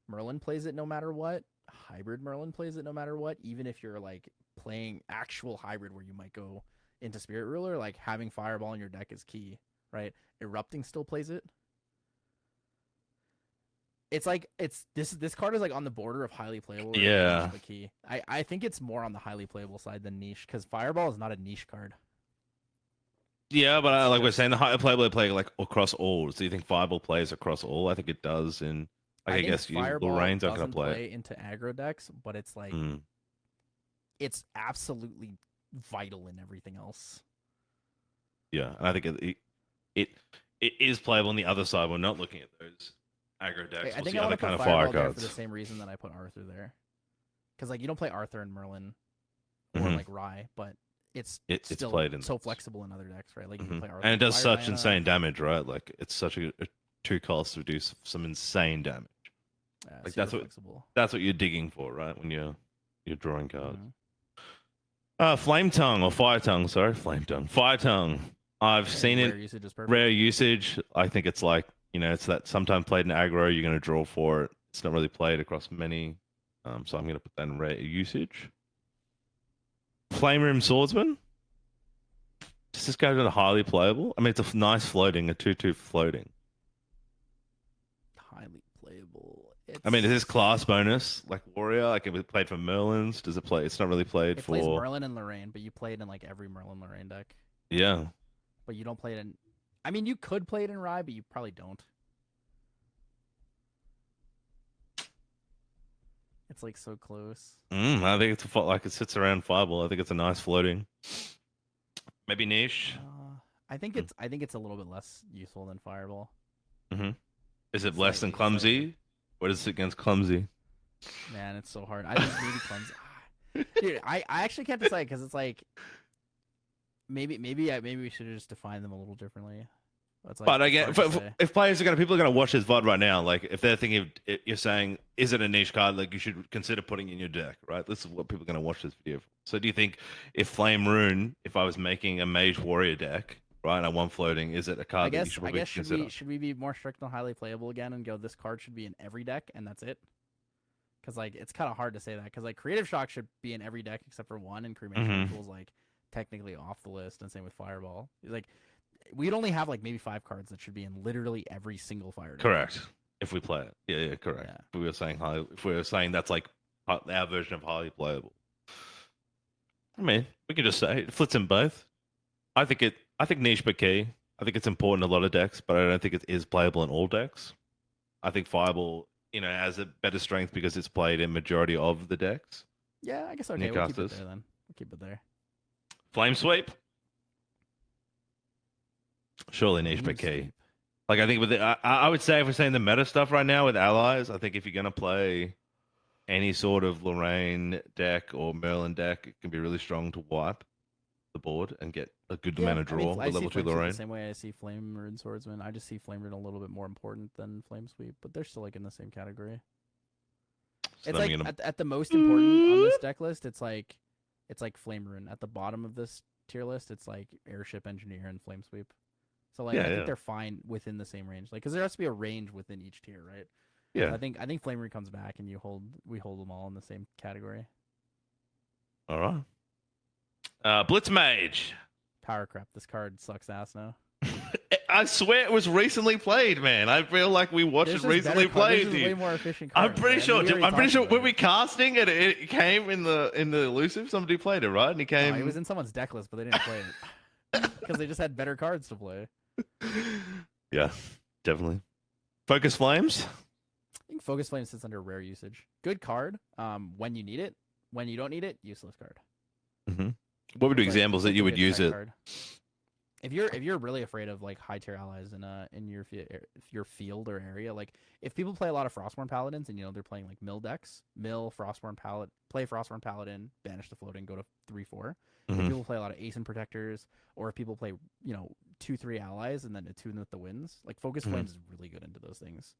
Merlin plays it no matter what. Hybrid Merlin plays it no matter what. Even if you're like playing actual hybrid where you might go into Spirit Ruler, like having Fireball in your deck is key, right? Erupting still plays it. It's like this card is like on the border of highly playable. Yeah. The key. I think it's more on the highly playable side than niche because Fireball is not a niche card. Yeah, but like we're saying, the higher playable play like across all. So you think Fireball plays across all? I think it does. And like, I guess Lorraine's not going to play into aggro decks, but it's like it's absolutely vital in everything else. Yeah, and I think it is playable on the other side. We're not looking at those aggro decks. I think the I other want to kind put of Fireball fire there cards for the same reason that I put Arthur there, because like you don't play Arthur and Merlin or like Rye, but it's still played in so flexible in other decks, right? Like you can play Arthur and it does Fire such Diana. insane damage, right? Like it's such a 2 cost to do some insane damage. Like that's what you're digging for, right? When you're drawing cards. Flame Tongue or Fire Tongue, sorry, Flame Tongue, Fire Tongue. I've seen rare it. Usage is perfect. Rare usage. I think it's like it's that sometimes played in aggro, you're going to draw for it. It's not really played across many, so I'm going to put that in rare usage. Flame Room Swordsman. Does this go to the highly playable? I mean, it's a nice floating, a 2/2 floating. Highly playable. I mean, is this class bonus like Warrior? Like if it played for Merlins, does it play? It's not really played it for. Plays Merlin and Lorraine, but you play it in like every Merlin Lorraine deck. Yeah. But you don't play it in. I mean, you could play it in Rye, but you probably don't. It's like so close. I think it's like it sits around Fireball. I think it's a nice floating. Maybe niche. I think it's a little bit less useful than Fireball. Is it less than Clumsy? What is it against Clumsy? Man, it's so hard. I think maybe Clumsy. Dude, I actually can't decide because it's like maybe we should have just defined them a little differently. It's like But it's again, hard to say. if players are people are gonna watch this VOD right now, like if they're thinking, you're saying, is it a niche card? Like you should consider putting in your deck, right? This is what people are gonna watch this video for. So do you think if Flame Rune, if I was making a Mage Warrior deck, right, and I want floating, is it a I card that you guess should I probably guess consider? should we be more strict on highly playable again and go this card should be in every deck and that's it? Because like it's kind of hard to say that because like Creative Shock should be in every deck except for one, and Cremation Hmm. Ritual's like technically off the list, and same with Fireball. Like we'd only have like maybe 5 cards that should be in literally every single fire deck. Correct. If we play it, yeah, correct. Yeah. If we were saying if we were saying that's like our version of highly playable. I mean, we could just say it flits in both. I think niche but key. I think it's important in a lot of decks, but I don't think it is playable in all decks. I think Fireball, has a better strength because it's played in majority of the decks. Yeah, I guess okay. We'll keep it there then. We'll keep it there. Flame Sweep. Surely niche but key. Like I think with I would say if we're saying the meta stuff right now with allies, I think if you're gonna play any sort of Lorraine deck or Merlin deck, it can be really strong to wipe the board and get a good amount of draw with level 2 Lorraine. The same way I see Flame Rune Swordsman. I just see Flame Rune a little bit more important than Flame Sweep, but they're still like in the same category. So it's like at the most important on this deck list, it's like Flame Rune. At the bottom of this tier list, it's like Airship Engineer and Flame Sweep. So like I think they're fine within the same range. Like because there has to be a range within each tier, right? Yeah. So I think Flame Rune comes back and we hold them all in the same category. All right. Blitz Mage. Power crap. This card sucks ass now. I swear it was recently played, man. I feel like we watched it recently played. Way more efficient I'm cards, pretty man. sure. I'm pretty sure. Were we casting it? It came in the elusive. Somebody played it, right? And he came. No, it was in someone's deck list, but they didn't play it because they just had better cards to play. Yeah, definitely. Focus Flames. I think Focus Flame sits under rare usage. Good card. When you need it. When you don't need it, useless card. Mm-hmm. What would be examples that you would use it? Card. If you're really afraid of like high tier allies in your field or area, like if people play a lot of Frostborn Paladins and they're playing like mill decks, Frostborn Paladin, play Frostborn Paladin, banish the floating, go to 3/4. If people play a lot of Ace and Protectors, or if people play 2-3 allies and then attune with the winds, like Focus Flames is really good into those things.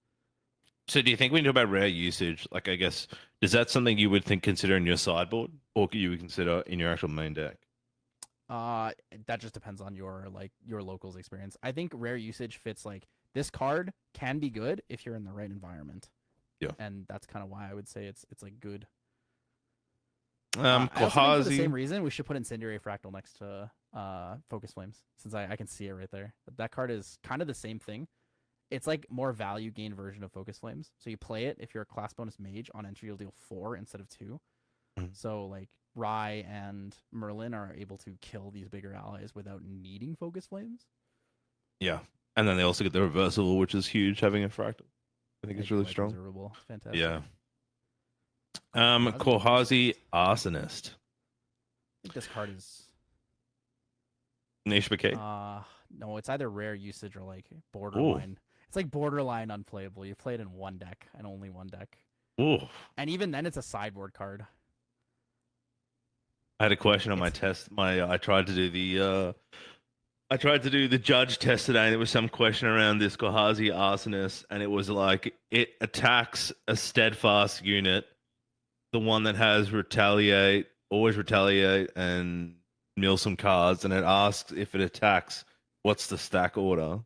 So do you think when you talk about rare usage, like I guess, is that something you would consider in your sideboard, or you would consider in your actual main deck? That just depends on your locals experience. I think rare usage fits like this card can be good if you're in the right environment. Yeah. And that's kind of why I would say it's like good. I also think for the same reason we should put Incendiary Fractal next to Focus Flames, since I can see it right there. That card is kind of the same thing. It's like more value gain version of Focus Flames. So you play it if you're a class bonus mage on entry, you'll deal 4 instead of 2. So like Rye and Merlin are able to kill these bigger allies without needing Focus Flames. Yeah, and then they also get the reversible, which is huge. Having a fractal, I think it's really strong. It's fantastic. Yeah. Korhazi Arsonist. I think this card is niche bouquet. No, it's either rare usage or like borderline. Ooh. It's like borderline unplayable. You play it in one deck and only one deck. Ooh. And even then, it's a sideboard card. I had a question on my test. I tried to do the judge test today, and there was some question around this Korhazi Arsonist, and it was like it attacks a steadfast unit, the one that has always retaliate, and mill some cards, and it asks if it attacks, what's the stack order?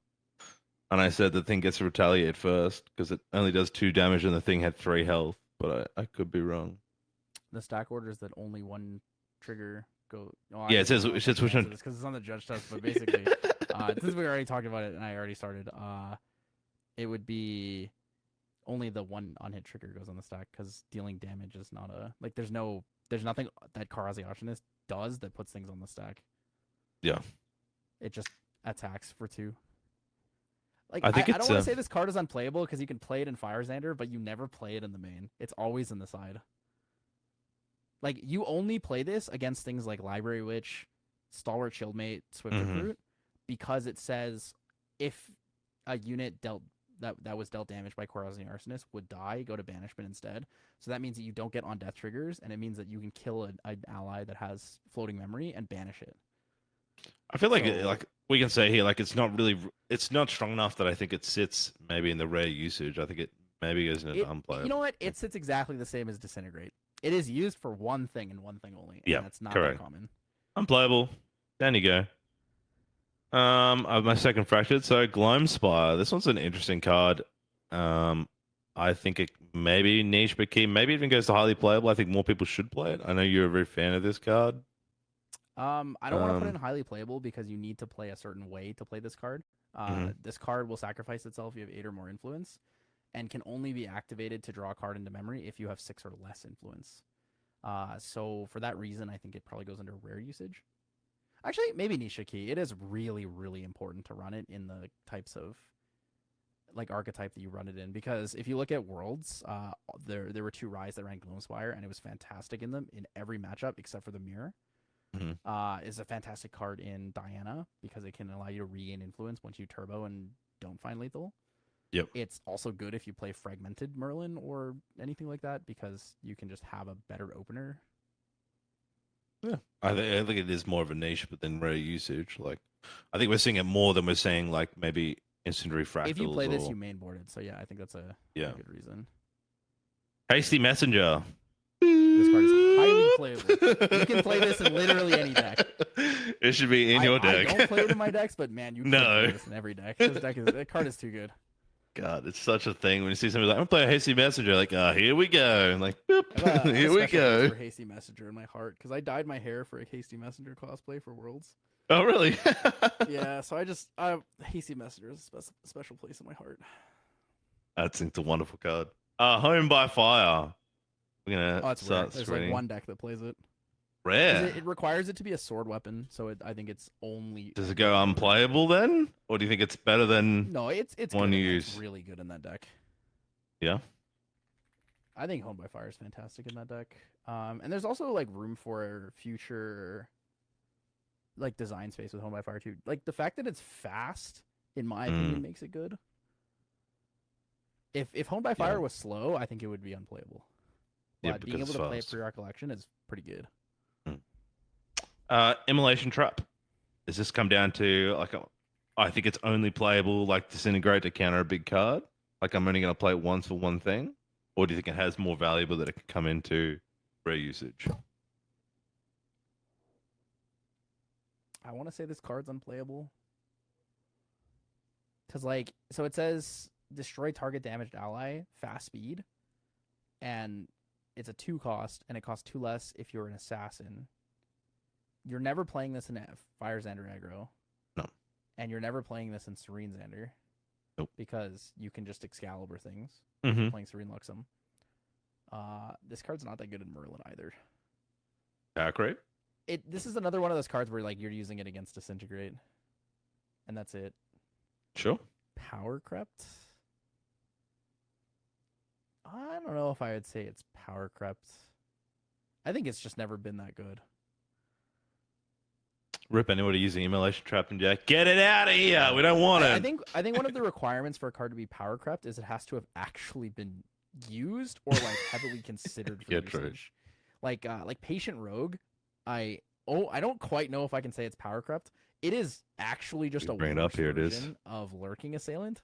And I said the thing gets to retaliate first because it only does 2 damage, and the thing had 3 health, but I could be wrong. The stack order is that only one trigger go. Oh, yeah, it says which one because it's on the judge test, but basically, since we already talked about it and I already started, it would be only the one unhit trigger goes on the stack because dealing damage is not there's nothing that Korhazi Arsonist does that puts things on the stack. Yeah, it just attacks for 2. Like I don't want to say this card is unplayable because you can play it in Fire Xander, but you never play it in the main. It's always in the side. Like, you only play this against things like Library Witch, Stalwart Shieldmate, Swift Recruit, because it says if a unit that was dealt damage by Korhazi Arsonist would die, go to banishment instead. So that means that you don't get on death triggers, and it means that you can kill an ally that has floating memory and banish it. I feel like So like we can say here, like it's not strong enough that I think it sits maybe in the rare usage. I think it maybe goes into you know unplayable. what? It sits exactly the same as disintegrate. It is used for one thing and one thing only, and Yeah, that's not that correct. common. Unplayable. Down you go. I have my second fractured. So Gloam Spire. This one's an interesting card. Um, I think it maybe niche, but key. Maybe even goes to highly playable. I think more people should play it. I know you're a very fan of this card. I don't want to put in highly playable because you need to play a certain way to play this card. Mhm. This card will sacrifice itself if you have 8 or more influence, and can only be activated to draw a card into memory if you have 6 or less influence. So for that reason, I think it probably goes under rare usage. Actually, maybe niche key. It is really, really important to run it in the types of like archetype that you run it in, because if you look at worlds, there were 2 Rise that ran Gloomspire, and it was fantastic in them in every matchup except for the mirror. Mhm. Is a fantastic card in Diana because it can allow you to regain influence once you turbo and don't find lethal. Yep. It's also good if you play Fragmented Merlin or anything like that because you can just have a better opener. Yeah. I think it is more of a niche, but then rare usage. Like, I think we're seeing it more than we're seeing like maybe instant refractals. If you play this, or, you mainboard it. So yeah, I think that's a good reason. Hasty Messenger. This card is highly playable. You can play this in literally any deck. It should be in your deck. I don't play it in my decks, but man, you can play this in every deck. That card is too good. God, it's such a thing when you see somebody like, I'm gonna play a Hasty Messenger, like, here we go. I'm like, boop, I have here a we special go. place for Hasty Messenger in my heart because I dyed my hair for a Hasty Messenger cosplay for Worlds. Oh, really? Yeah, so Hasty Messenger is a special place in my heart. That's a wonderful card. Home by Fire. We're gonna It's rare. There's like one deck that plays it. Rare. It requires it to be a sword weapon, so I think it's only. Does it go unplayable then, or do you think it's better than? No, it's one good. use. It's really good in that deck. Yeah. I think Home by Fire is fantastic in that deck. And there's also like room for future like design space with Home by Fire too. Like the fact that it's fast, in my opinion, makes it good. If Home by Fire was slow, I think it would be unplayable. But being able to play it pre-recollection is pretty good. Immolation Trap. Does this come down to like I think it's only playable like Disintegrate to counter a big card? Like I'm only going to play it once for one thing? Or do you think it has more value that it can come into rare usage? I want to say this card's unplayable. Because like, so it says destroy target damaged ally, fast speed. And it's a 2 cost, and it costs 2 less if you're an assassin. You're never playing this in Fire Xander aggro. No. And you're never playing this in Serene Xander. Nope. Because you can just Excalibur things. Mm-hmm. Playing Serene Luxem. This card's not that good in Merlin either. Power Creep? This is another one of those cards where like you're using it against Disintegrate. And that's it. Sure. Power Crept? I don't know if I would say it's Power Crept. I think it's just never been that good. Rip anybody using Immolation Trap and Jack. Get it out of here. We don't want it. I think one of the requirements for a card to be power crept is it has to have actually been used or like heavily considered for usage. True. Like Patient Rogue, I don't quite know if I can say it's power crept. It is actually just a worse version of Lurking Assailant.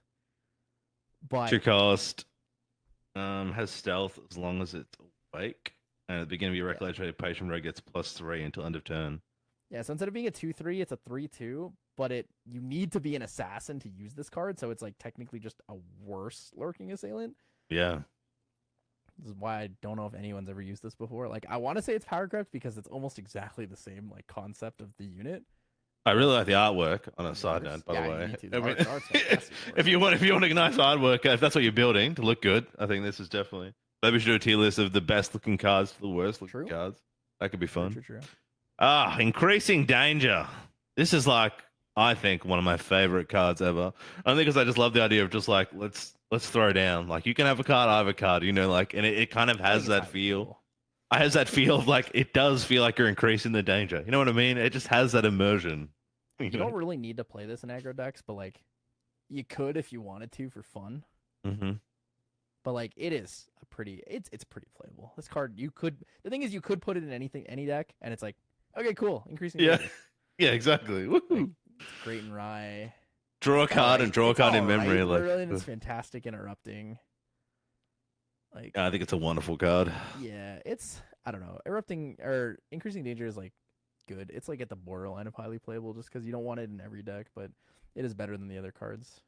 But 2 cost, has stealth as long as it's awake. And at the beginning of your recollection, Patient Rogue gets +3 until end of turn. Yeah, so instead of being a 2/3, it's a 3/2, but you need to be an assassin to use this card, so it's like technically just a worse Lurking Assailant. Yeah. This is why I don't know if anyone's ever used this before. Like, I want to say it's power crept because it's almost exactly the same like concept of the unit. I really like the artwork on a side note, by the way. Me too. The art's fantastic. If you want a nice artwork, if that's what you're building to look good, I think this is definitely. Maybe we should do a tier list of the best looking cards to the worst looking cards. That could be fun. True. Increasing Danger. This is like, I think, one of my favorite cards ever. Only because I just love the idea of just like, let's throw down. Like, you can have a card, I have a card, like, and it kind of has that feel. Cool. It has that feel of like, it does feel like you're increasing the danger. You know what I mean? It just has that immersion. You don't really need to play this in aggro decks, but like, you could if you wanted to for fun. Mm-hmm. But like, it's pretty playable. This card, the thing is, you could put it in any deck, and it's like, okay, cool, increasing. Yeah. Yeah, exactly. Like, Woohoo. it's great in Rye. Draw a It's card alright. and draw a It's card in alright. memory. Like, Brilliant. It's fantastic interrupting. Like, I think it's a wonderful card. yeah, it's I don't know. Erupting or increasing danger is like good. It's like at the borderline of highly playable just because you don't want it in every deck, but it is better than the other cards.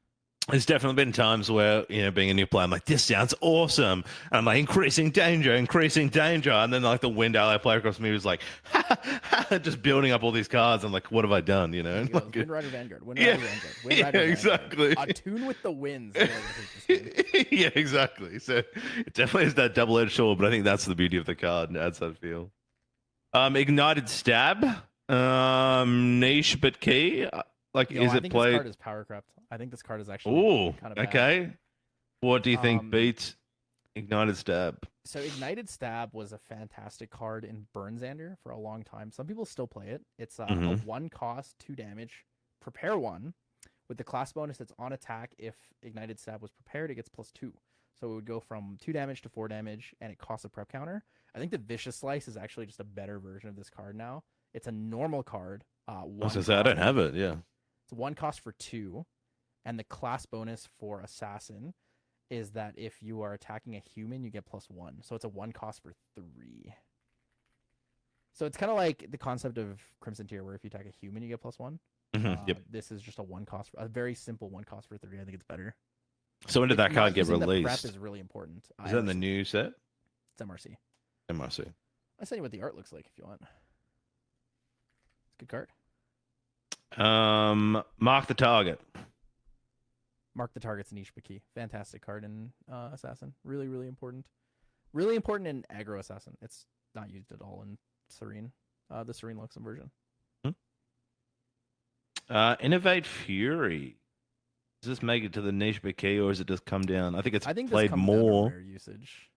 There's definitely been times where, being a new player, I'm like, this sounds awesome. And I'm like, increasing danger, increasing danger. And then, like, the wind ally player across from me was like, just building up all these cards. I'm like, what have I done, you know? He goes, Wind Rider Vanguard, Wind Yeah. Rider Vanguard, Wind Yeah, Rider Vanguard. exactly. Attune with the winds. in order to take this game. Yeah, exactly. So it definitely is that double-edged sword, but I think that's the beauty of the card and adds that feel. Ignited Stab. Niche but key. Like, You know, is I it think played? this card is power crept. I think this card is actually Oh, kind of bad. okay. What do you think Um, beats Ignited Stab? So Ignited Stab was a fantastic card in Burnzander for a long time. Some people still play it. It's a Mhm. 1 cost, 2 damage. Prepare 1 with the class bonus that's on attack. If Ignited Stab was prepared, it gets +2. So it would go from 2 damage to 4 damage, and it costs a prep counter. I think the Vicious Slice is actually just a better version of this card now. It's a normal card. I was gonna say I don't have it. Yeah. It's 1 cost for 2, and the class bonus for Assassin is that if you are attacking a human, you get +1. So it's a 1 cost for 3. So it's kind of like the concept of Crimson Tier, where if you attack a human, you get +1. Yep. This is just a 1 cost, a very simple 1 cost for 3. I think it's better. So when did that Not card get using the released? prep is really important. Is that in the new set? It's MRC. MRC. I'll send you what the art looks like if you want. It's a good card. Mark the target. Mark the target's niche but key. Fantastic card in Assassin. Really, really important. Really important in Aggro Assassin. It's not used at all in Serene. The Serene Luxem version. Innovate Fury. Does this make it to the niche but key, or does it just come down? I think it's I think played this comes down to more. rare usage.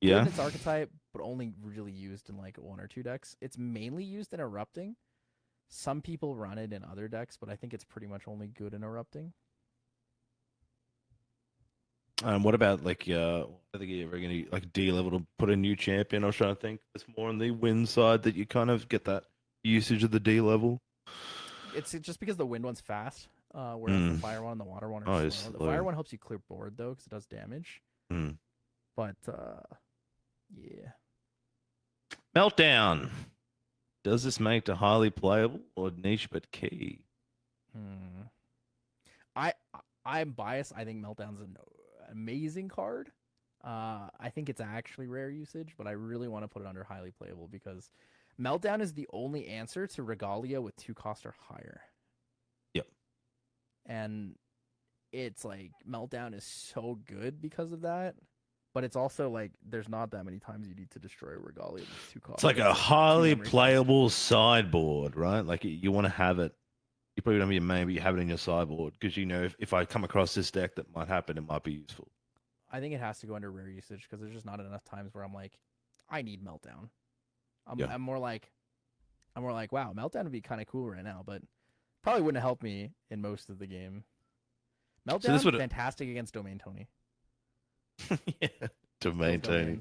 Yeah. Good in its archetype, but only really used in like 1 or 2 decks. It's mainly used in Erupting. Some people run it in other decks, but I think it's pretty much only good in Erupting. What about like I think you're ever gonna like D level to put a new champion? I was trying to think. It's more on the win side that you kind of get that usage of the D level. It's just because the wind one's fast, whereas the fire one and the water one are slow. The fire one helps you clear board though, because it does damage. But yeah. Meltdown. Does this make it highly playable or niche but key? I'm biased. I think Meltdown's an amazing card. I think it's actually rare usage, but I really want to put it under highly playable because Meltdown is the only answer to Regalia with 2 cost or higher. Yep. And it's like Meltdown is so good because of that. But it's also like there's not that many times you need to destroy a Regalia with 2 cost. It's like a highly playable sideboard, right? Like you want to have it. You probably don't have your main, but you have it in your sideboard because you know if I come across this deck that might happen, it might be useful. I think it has to go under rare usage because there's just not enough times where I'm like, I need Meltdown. I'm more like, wow, Meltdown would be kind of cool right now, but probably wouldn't help me in most of the game. Meltdown, so fantastic against Domain Tony. Yeah, Domain Tony.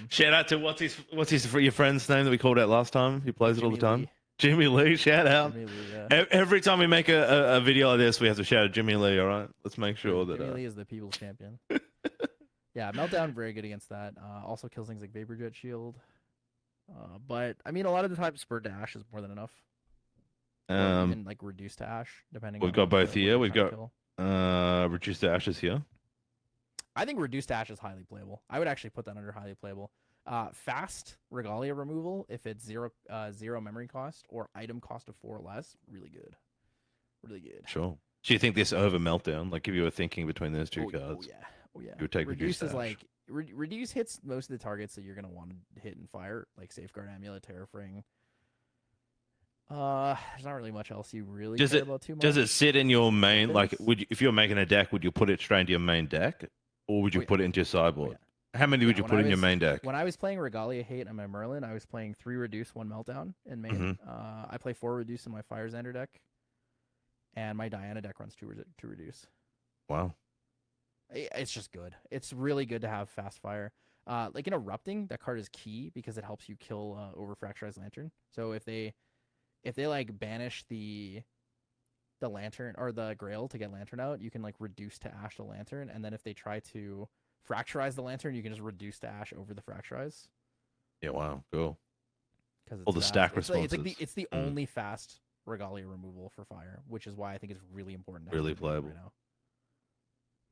Shout out to what's your friend's name that we called out last time? He plays Jimmy it all the time. Lee. Jimmy Lee, shout out. Jimmy Lee, yeah. Every time we make a video like this, we have to shout out Jimmy Lee, all right? Let's make sure that... Jimmy Lee is the people's champion. Yeah, Meltdown, very good against that. Also kills things like Vapor Jet Shield. But, I mean, a lot of the time, Spur to Ash is more than enough. Or even, like, Reduce to Ash, depending on... We've got both here. We've got kill. Reduce to Ashes here. I think Reduce to Ash is highly playable. I would actually put that under highly playable. Fast Regalia removal, if it's zero memory cost or item cost of 4 or less, really good. Really good. Sure. Do you think this over Meltdown? Like if you were thinking between those two cards? Oh yeah. You would take Reduce is to Ash. like Reduce hits most of the targets that you're gonna want to hit and fire, like Safeguard Amulet, Terrafring. There's not really much else you really care about too much. Does it sit in your main? Like, if you're making a deck, would you put it straight into your main deck, or would you put it into your sideboard? How many would you put in your main deck? When I was playing Regalia Hate on my Merlin, I was playing 3 Reduce, 1 Meltdown in main. I play 4 Reduce in my Fire Xander deck, and my Diana deck runs 2 Reduce. Wow. It's just good. It's really good to have fast fire. Like in Erupting, that card is key because it helps you kill Overfracturized Lantern. So if they if they like banish the lantern or the grail to get lantern out, you can like reduce to ash the lantern, and then if they try to fracturize the lantern, you can just reduce to ash over the fracturize Yeah, wow, cool. because All it's the fast. stack It's like responses. it's the Mm, only fast regalia removal for fire, which is why I think it's really important to really have it playable. right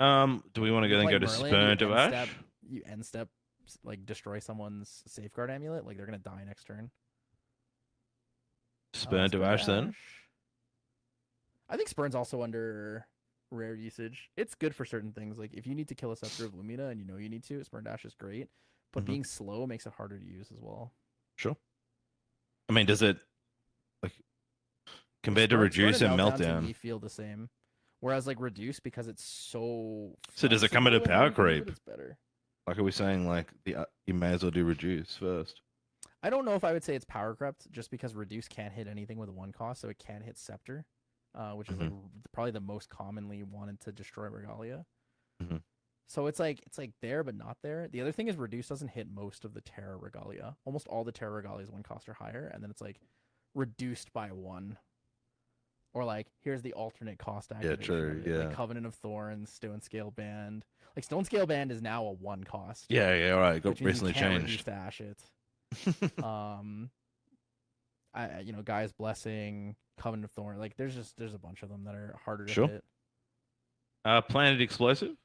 now. Do we want to If you're go then go playing to Merlin, Spurn to Ash? you end step like destroy someone's safeguard amulet, like they're gonna die next turn. Spurn to Spurn to Ash then? ash. I think Spurn's also under rare usage. It's good for certain things. Like if you need to kill a Scepter of Lumina and you know you need to, Spurn Dash is great. But Mhm. being slow makes it harder to use as well. Sure. I mean, does it like compared to Spurn Reduce and and Meltdown to me Meltdown? feel the same. Whereas like Reduce, because it's so So does it come into flexible in how power you can move creep? it, it's better. Like, are we saying like you may as well do Reduce first? I don't know if I would say it's power crept, just because Reduce can't hit anything with a 1 cost, so it can hit Scepter, which is like probably the most commonly wanted to destroy Regalia. Mhm. So it's like there but not there. The other thing is Reduce doesn't hit most of the Terra Regalia. Almost all the Terra Regalias 1 cost or higher, and then it's like reduced by 1. Or like here's the alternate cost Yeah, activation true. of it. Yeah. Like Covenant of Thorns, Stone Scale Band. Like Stone Scale Band is now a 1 cost. Yeah, yeah, right. Got Which means recently you can't reduce changed. to Ash it. Guy's Blessing, Covenant of Thorn. Like there's a bunch of them that are harder to Sure. hit. Planet Explosive.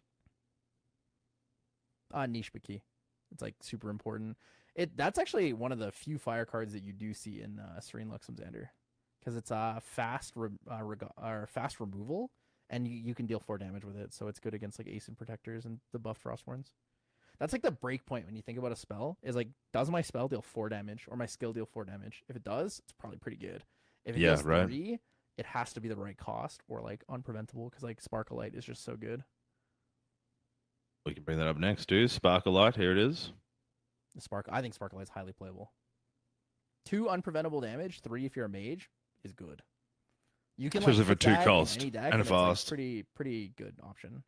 Niche but key. It's like super important. That's actually one of the few fire cards that you do see in Serene Luxem Xander, because it's fast removal, and you can deal 4 damage with it. So it's good against like Ace Protectors and the buffed Frostborns. That's like the break point when you think about a spell. Is like, does my spell deal 4 damage or my skill deal 4 damage? If it does, it's probably pretty good. If it Yeah, deals right. 3, it has to be the right cost or like unpreventable, because like Sparklight is just so good. We can bring that up next, too. Sparkle Light. Here it is. I think Sparklight's highly playable. 2 unpreventable damage, 3 if you're a mage is good. You can Especially like for put 2 that cost in any deck, and it's fast. like pretty good option.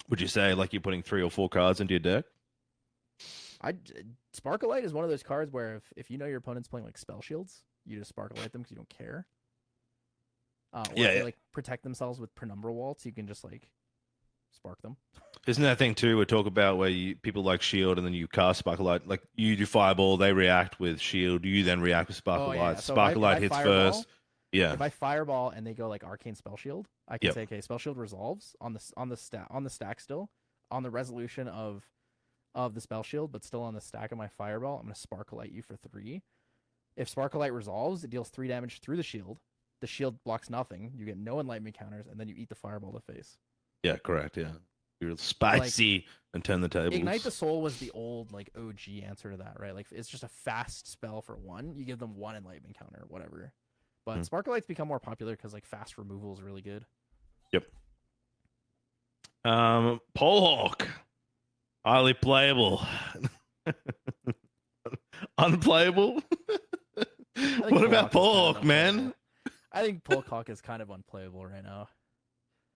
Would you say like you're putting 3 or 4 cards into your deck? Sparklight is one of those cards where if you know your opponent's playing like spell shields, you just Sparklight them because you don't care. Or if they like protect themselves with penumbral waltz, you can just like spark them. Isn't that thing too we talk about where people like shield and then you cast Sparkle Light? Like you do Fireball, they react with shield, you then react with Sparkle Light. So Sparkle Light hits first. Yeah. If I fireball and they go like arcane spell shield, I can say, okay, spell shield resolves on the stack still, on the resolution of the spell shield, but still on the stack of my fireball. I'm gonna Sparkle Light you for 3. If Sparkle Light resolves, it deals 3 damage through the shield. The shield blocks nothing. You get no enlightenment counters, and then you eat the fireball to face. Yeah, correct. Yeah. You're spicy and turn the tables. Ignite the Soul was the old like OG answer to that, right? Like it's just a fast spell for 1. You give them 1 enlightenment counter, whatever. But Sparklight's become more popular because like fast removal is really good. Yep. Polehawk. Highly playable. Unplayable? What about Polehawk, man? I think Polehawk is kind of unplayable right now.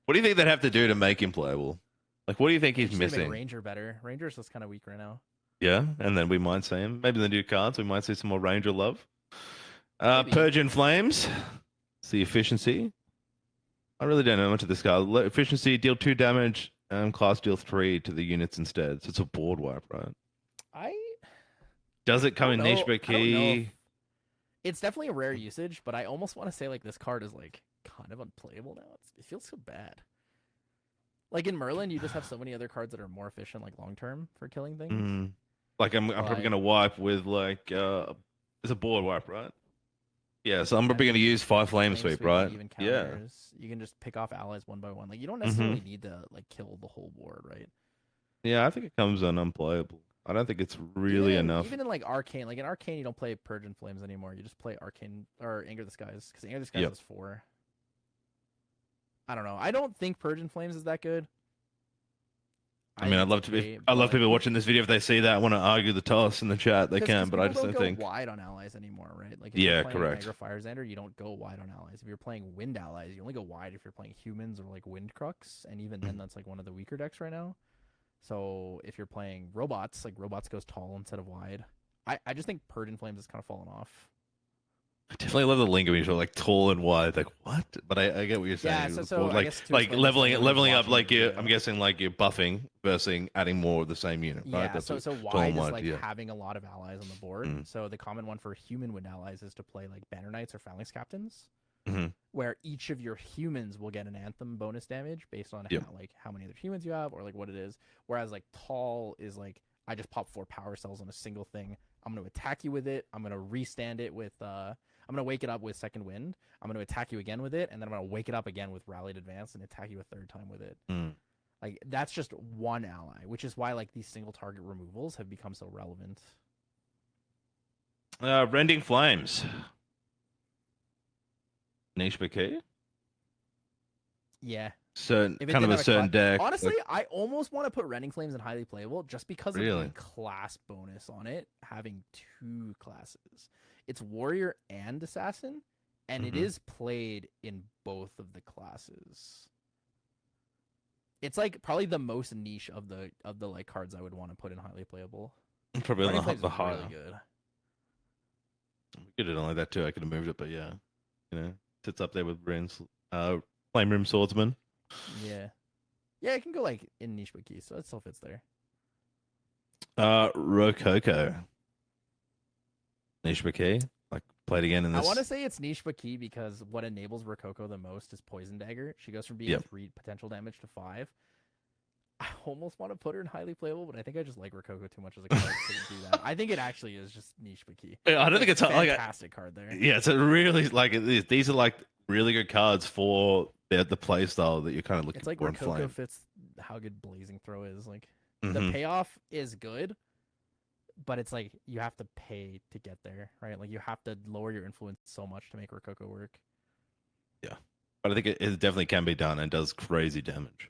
What do you think they'd have to do to make him playable? Like, what do you think he's missing? Make Ranger better. Ranger's just kind of weak right now. Yeah, and then we might see him. Maybe in the new cards, we might see some more Ranger love. Purge in Flames. It's the efficiency. I really don't know much of this card. Efficiency, deal 2 damage, class deal 3 to the units instead. So it's a board wipe, right? Does it come in niche but key? It's definitely a rare usage, but I almost want to say like this card is like kind of unplayable now. It feels so bad. Like in Merlin, you just have so many other cards that are more efficient, like long term for killing things. Like I'm probably gonna wipe with like it's a board wipe, right? Yeah, so I'm probably gonna use 5 flame sweep, right? Even counters. You can just pick off allies 1 by 1. Like you don't necessarily need to like kill the whole board, right? Yeah, I think it comes on unplayable. I don't think it's really enough. Even in like Arcane, like in Arcane, you don't play Purge and Flames anymore. You just play Arcane or Anger the Skies, because Anger the Skies is 4. I don't know. I don't think Purge and Flames is that good. I mean, I'd love people watching this video if they see that. I want to argue the toss in the chat. They can, but I just don't think wide on allies anymore, right? Like if you're playing correct. Aggro Fire Xander, you don't go wide on allies. If you're playing Wind allies, you only go wide if you're playing humans or like Wind Crux, and even then, that's like one of the weaker decks right now. So if you're playing robots, like robots goes tall instead of wide. I just think Purge and Flames has kind of fallen off. I definitely love the lingo when you're like tall and wide. Like what? But I get what you're saying. Yeah, so I Like guess to like explain this, like, everyone's leveling up. watching the Like you, I'm video. guessing like you're buffing versus adding more of the same unit, right? Yeah, That's so tall wide and is wide. like Yeah. having a lot of allies on the board. Mm. So the common one for human wind allies is to play like banner knights or phalanx captains, Hmm. where each of your humans will get an anthem bonus damage based on Yep. how many other humans you have or like what it is. Whereas like tall is like I just pop 4 power cells on a single thing. I'm gonna attack you with it. I'm gonna restand it with I'm gonna wake it up with second wind. I'm gonna attack you again with it, and then I'm gonna wake it up again with rallied advance and attack you a third time with it. Mm. Like that's just one ally, which is why like these single target removals have become so relevant. Rending flames. Niche bouquet. Yeah. So If it kind of didn't a have certain deck. Honestly, I almost want to put Rending Flames in highly playable just because of Really? the class bonus on it, having 2 classes. It's warrior and assassin, and it Mhm. is played in both of the classes. It's like probably the most niche of the like cards I would want to put in highly playable. Probably Rending on Flames the is higher. really good. We could have done like that too. I could have moved it, but yeah, sits up there with Bryn's flame room swordsman. Yeah. Yeah, it can go like in niche but key, so it still fits there. Rococo. Niche bouquet. Like played again in this. I want to say it's niche but key because what enables Rococo the most is Poison Dagger. She goes from being Yep. 3 potential damage to 5. I almost want to put her in highly playable, but I think I just like Rococo too much as a card to do that. I think it actually is just niche but key. Yeah, I don't think it's like fantastic card there. yeah, it's a really like these are like really good cards for the play style that you're kind of looking It's like for in Rococo flame. fits how good Blazing Throw is. Like Mhm. the payoff is good, but it's like you have to pay to get there, right? Like you have to lower your influence so much to make Rococo work. Yeah, but I think it definitely can be done and does crazy damage.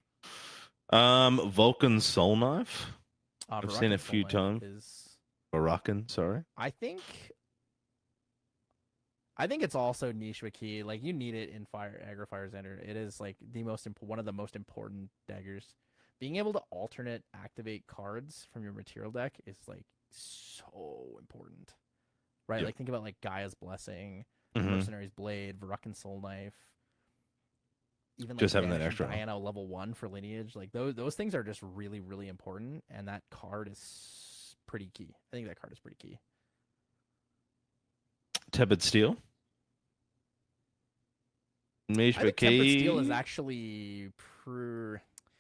Vulcan Soul Knife. I've seen it a few times. Varakan, sorry. I think it's also niche but key. Like you need it in Aggro Fire Xander. It is like one of the most important daggers. Being able to alternate activate cards from your material deck is like so important, right? Yep. Like think about like Gaia's Blessing, Mhm. Mercenary's Blade, Varakan Soul Knife. Even like Just having that Vanishing extra. Diana level 1 for lineage, like those things are just really really important, and that card is pretty key. I think that card is pretty key. Tepid Steel. Niche I think Tempered Steel is bouquet. actually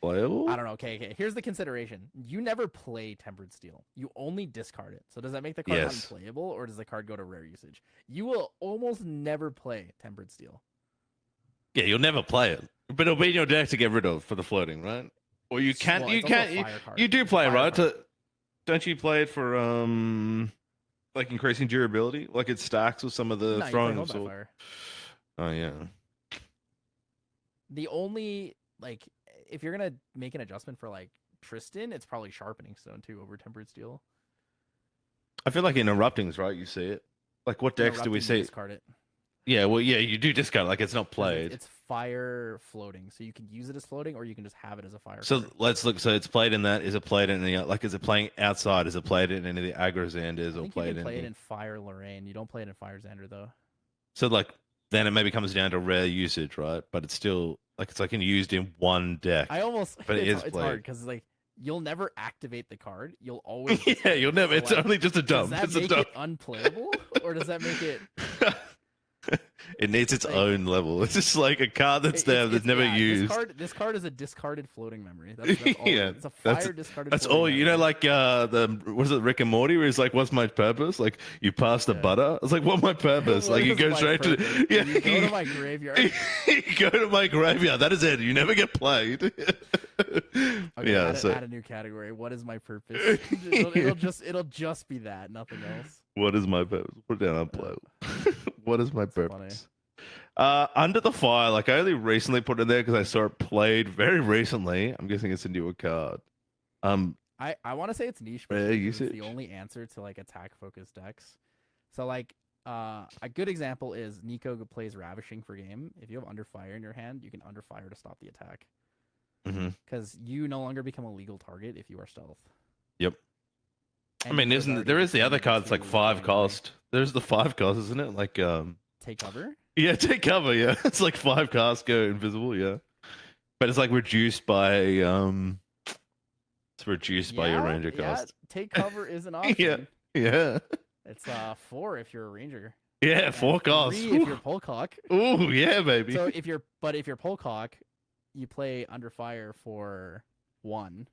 Playable. I don't know. Okay. Here's the consideration: you never play Tempered Steel. You only discard it. So does that make the card Yes. unplayable, or does the card go to rare usage? You will almost never play Tempered Steel. Yeah, you'll never play it, but it'll be in your deck to get rid of for the floating, right? Or you can't. Well, you it's also a can't. fire card. You do play it, Fire right? card. Don't you play it for like increasing durability? Like it stacks with some of the No, you throwing play of Held by sword. Fire. Oh yeah. The only like if you're gonna make an adjustment for like Tristan, it's probably Sharpening Stone too over Tempered Steel. I feel like in eruptings, right? You see it. Like what decks do we Interrupting, you see? discard it. Yeah, well, yeah, you do discard it. Like it's not 'Cause played. It's fire floating, so you can use it as floating, or you can just have it as a fire. So card. let's look. So it's played in that. Is it played in any? Like, is it playing outside? Is it played in any of the Aggro Xanders I or think you played can play it in? in Fire Lorraine. You don't play it in Fire Xander though. So like, then it maybe comes down to rare usage, right? But it's still like it's like used in one deck. I almost. But it it's is hard played. because like you'll never activate the card. You'll always. Yeah, discard you'll it. never. So, It's like, only just a does dump. that It's a make dump. it unplayable, or does that make it? It needs its like- own level. It's just like a card that's there that's never yeah, used. This card is a discarded floating memory. That's all Yeah, it's a that's- fire discarded. That's floating all. You know, memory. like what is it, Rick and Morty, where he's like, "What's my purpose?" Like, you pass the Yeah. butter. It's like, "What's my purpose?" What Like, you is go my straight purpose? to yeah. You go to my graveyard. You go to my graveyard. That is it. You never get played. Okay, Yeah. add a new category. What is my purpose? it'll just be that, nothing else. What is my purpose? Put it down. Unplayable. What is my That's funny. purpose? Under the Fire. Like, I only recently put it there because I saw it played very recently. I'm guessing it's a newer card. I want to say it's niche, but Rare it's usage? the only answer to like attack focused decks. So like a good example is Nico plays Ravishing for game. If you have Under Fire in your hand, you can Under Fire to stop the attack mhm. because you no longer become a legal target if you are stealth. Yep. I And mean, Nico's there already is the other extended card that's like to 5 January. cost. There's the 5 cost, isn't it? Like Take cover. Yeah, take cover. Yeah, it's like 5 casts go invisible. Yeah, but it's like reduced by it's reduced by your ranger Yeah. cost. Take cover is an Yeah, option. yeah, It's 4 if you're a ranger. yeah. And 4 casts. 3 if you're Polcock. Ooh, yeah, baby. So if you're Polcock, you play under fire for 1.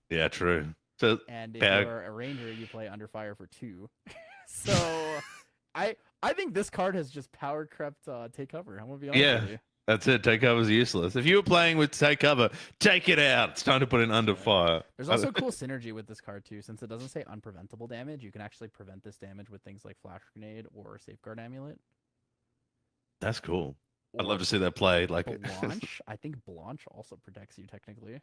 Yeah, true. So And if bad. you're a ranger, you play under fire for 2. So I think this card has just power crept take cover. I'm gonna be honest Yeah. with you. That's it. Take cover is useless. If you were playing with take cover, take it out. It's time to put it under fire. There's also cool synergy with this card too, since it doesn't say unpreventable damage. You can actually prevent this damage with things like flash grenade or safeguard amulet. That's cool. I'd Or love to see that played. Like, Blanche. I think Blanche also protects you technically.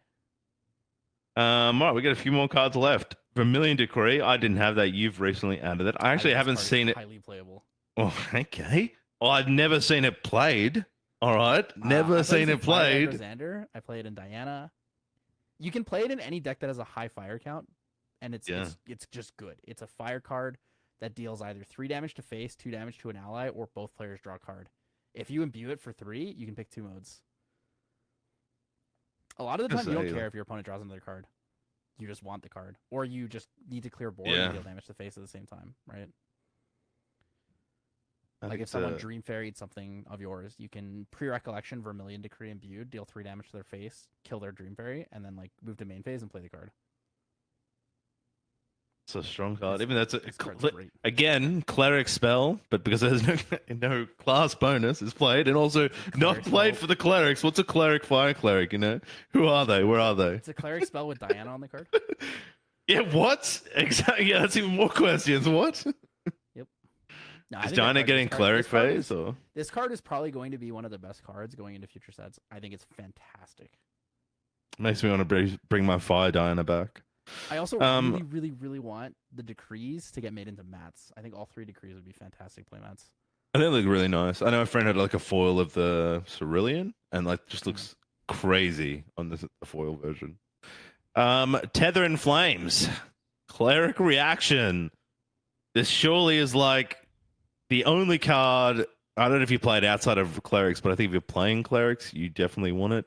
all right, we got a few more cards left. Vermilion Decree. I didn't have that. You've recently added it. I actually think this haven't card is seen it. highly playable. Oh, okay. Well, I've never seen it played. All right, never I seen played it played. Xander. I play it in Diana. You can play it in any deck that has a high fire count, and it's just good. It's a fire card that deals either 3 damage to face, 2 damage to an ally, or both players draw a card. If you imbue it for 3, you can pick 2 modes. A lot of the time, you don't care if your opponent draws another card. You just want the card, or you just need to clear board and deal damage to face at the same time, right? Like if someone Dream Fairyed something of yours, you can pre-recollection Vermilion Decree imbued, deal 3 damage to their face, kill their Dream Fairy, and then like move to main phase and play the card. It's a strong card. Even that's great. Again, cleric spell, but because there's no class bonus is played, and also not played for the clerics. What's a cleric, fire cleric? You know, who are they? Where are they? It's a cleric spell with Diana on the card. Yeah, what? Exactly. Yeah, that's even more questions. What? No, is Diana getting cleric phase? Or this card is probably going to be one of the best cards going into future sets. I think it's fantastic. Makes me want to bring my fire Diana back. I also really want the decrees to get made into mats. I think all 3 decrees would be fantastic play mats. I think they look really nice. I know a friend had like a foil of the Cerulean, and like just looks crazy on the foil version. Tether in Flames, cleric reaction. This surely is like the only card. I don't know if you play it outside of clerics, but I think if you're playing clerics, you definitely want it.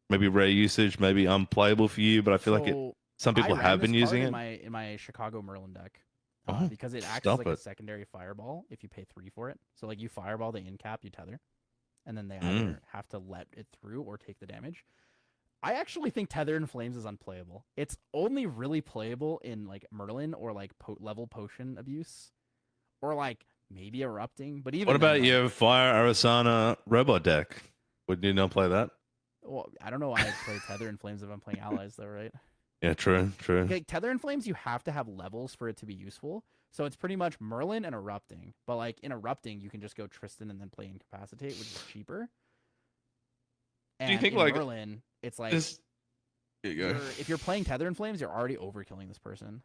Maybe rare usage, maybe unplayable for you, but I feel like some people have been using it in my Chicago Merlin deck. Oh, because it acts as like a secondary fireball if you pay 3 for it. So like you fireball, they in-cap, you tether, and then they either have to let it through or take the damage. I actually think Tether in Flames is unplayable. It's only really playable in like Merlin or like level potion abuse, or like maybe erupting. But even what about then, your Fire Arasana robot deck? Would you not play that? Well, I don't know why I play Tether in Flames if I'm playing allies, though, right? Yeah, true. Okay, Tether in Flames, you have to have levels for it to be useful. So it's pretty much Merlin and Erupting. But like in Erupting, you can just go Tristan and then play Incapacitate, which is cheaper. And do you think in like Merlin, it's like if you're playing Tether in Flames, you're already overkilling this person.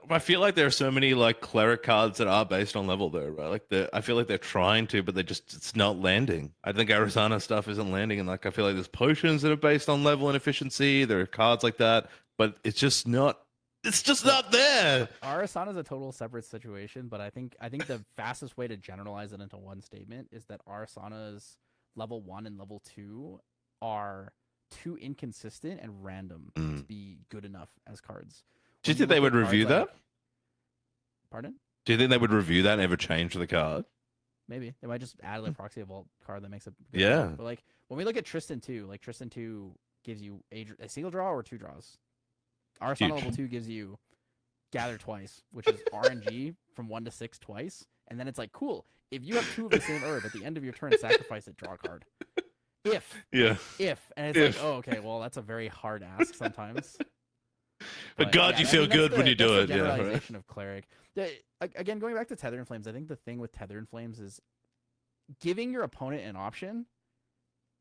I feel like there are so many like cleric cards that are based on level though, right? Like I feel like they're trying to, but it's not landing. I think Arizona stuff isn't landing, and like I feel like there's potions that are based on level and efficiency. There are cards like that, but it's just not. It's just not there. Arasana is a total separate situation, but I think the fastest way to generalize it into one statement is that Arasana's level 1 and level 2 are too inconsistent and random to be good enough as cards. Do you think they would review that? Pardon? Do you think they would review that and ever change the card? Maybe. They might just add a proxy vault card that makes it good. Yeah. But like when we look at Tristan 2, like Tristan 2 gives you a single draw or 2 draws. Arasana level 2 gives you gather twice, which is RNG from 1 to 6 twice. And then it's like, cool, if you have 2 of the same herb at the end of your turn, sacrifice it, draw a card. If. And it's like, oh, okay, well, that's a very hard ask sometimes. But God, you feel good when you do it. Generalization of cleric. Again, going back to Tether in Flames, I think the thing with Tether in Flames is giving your opponent an option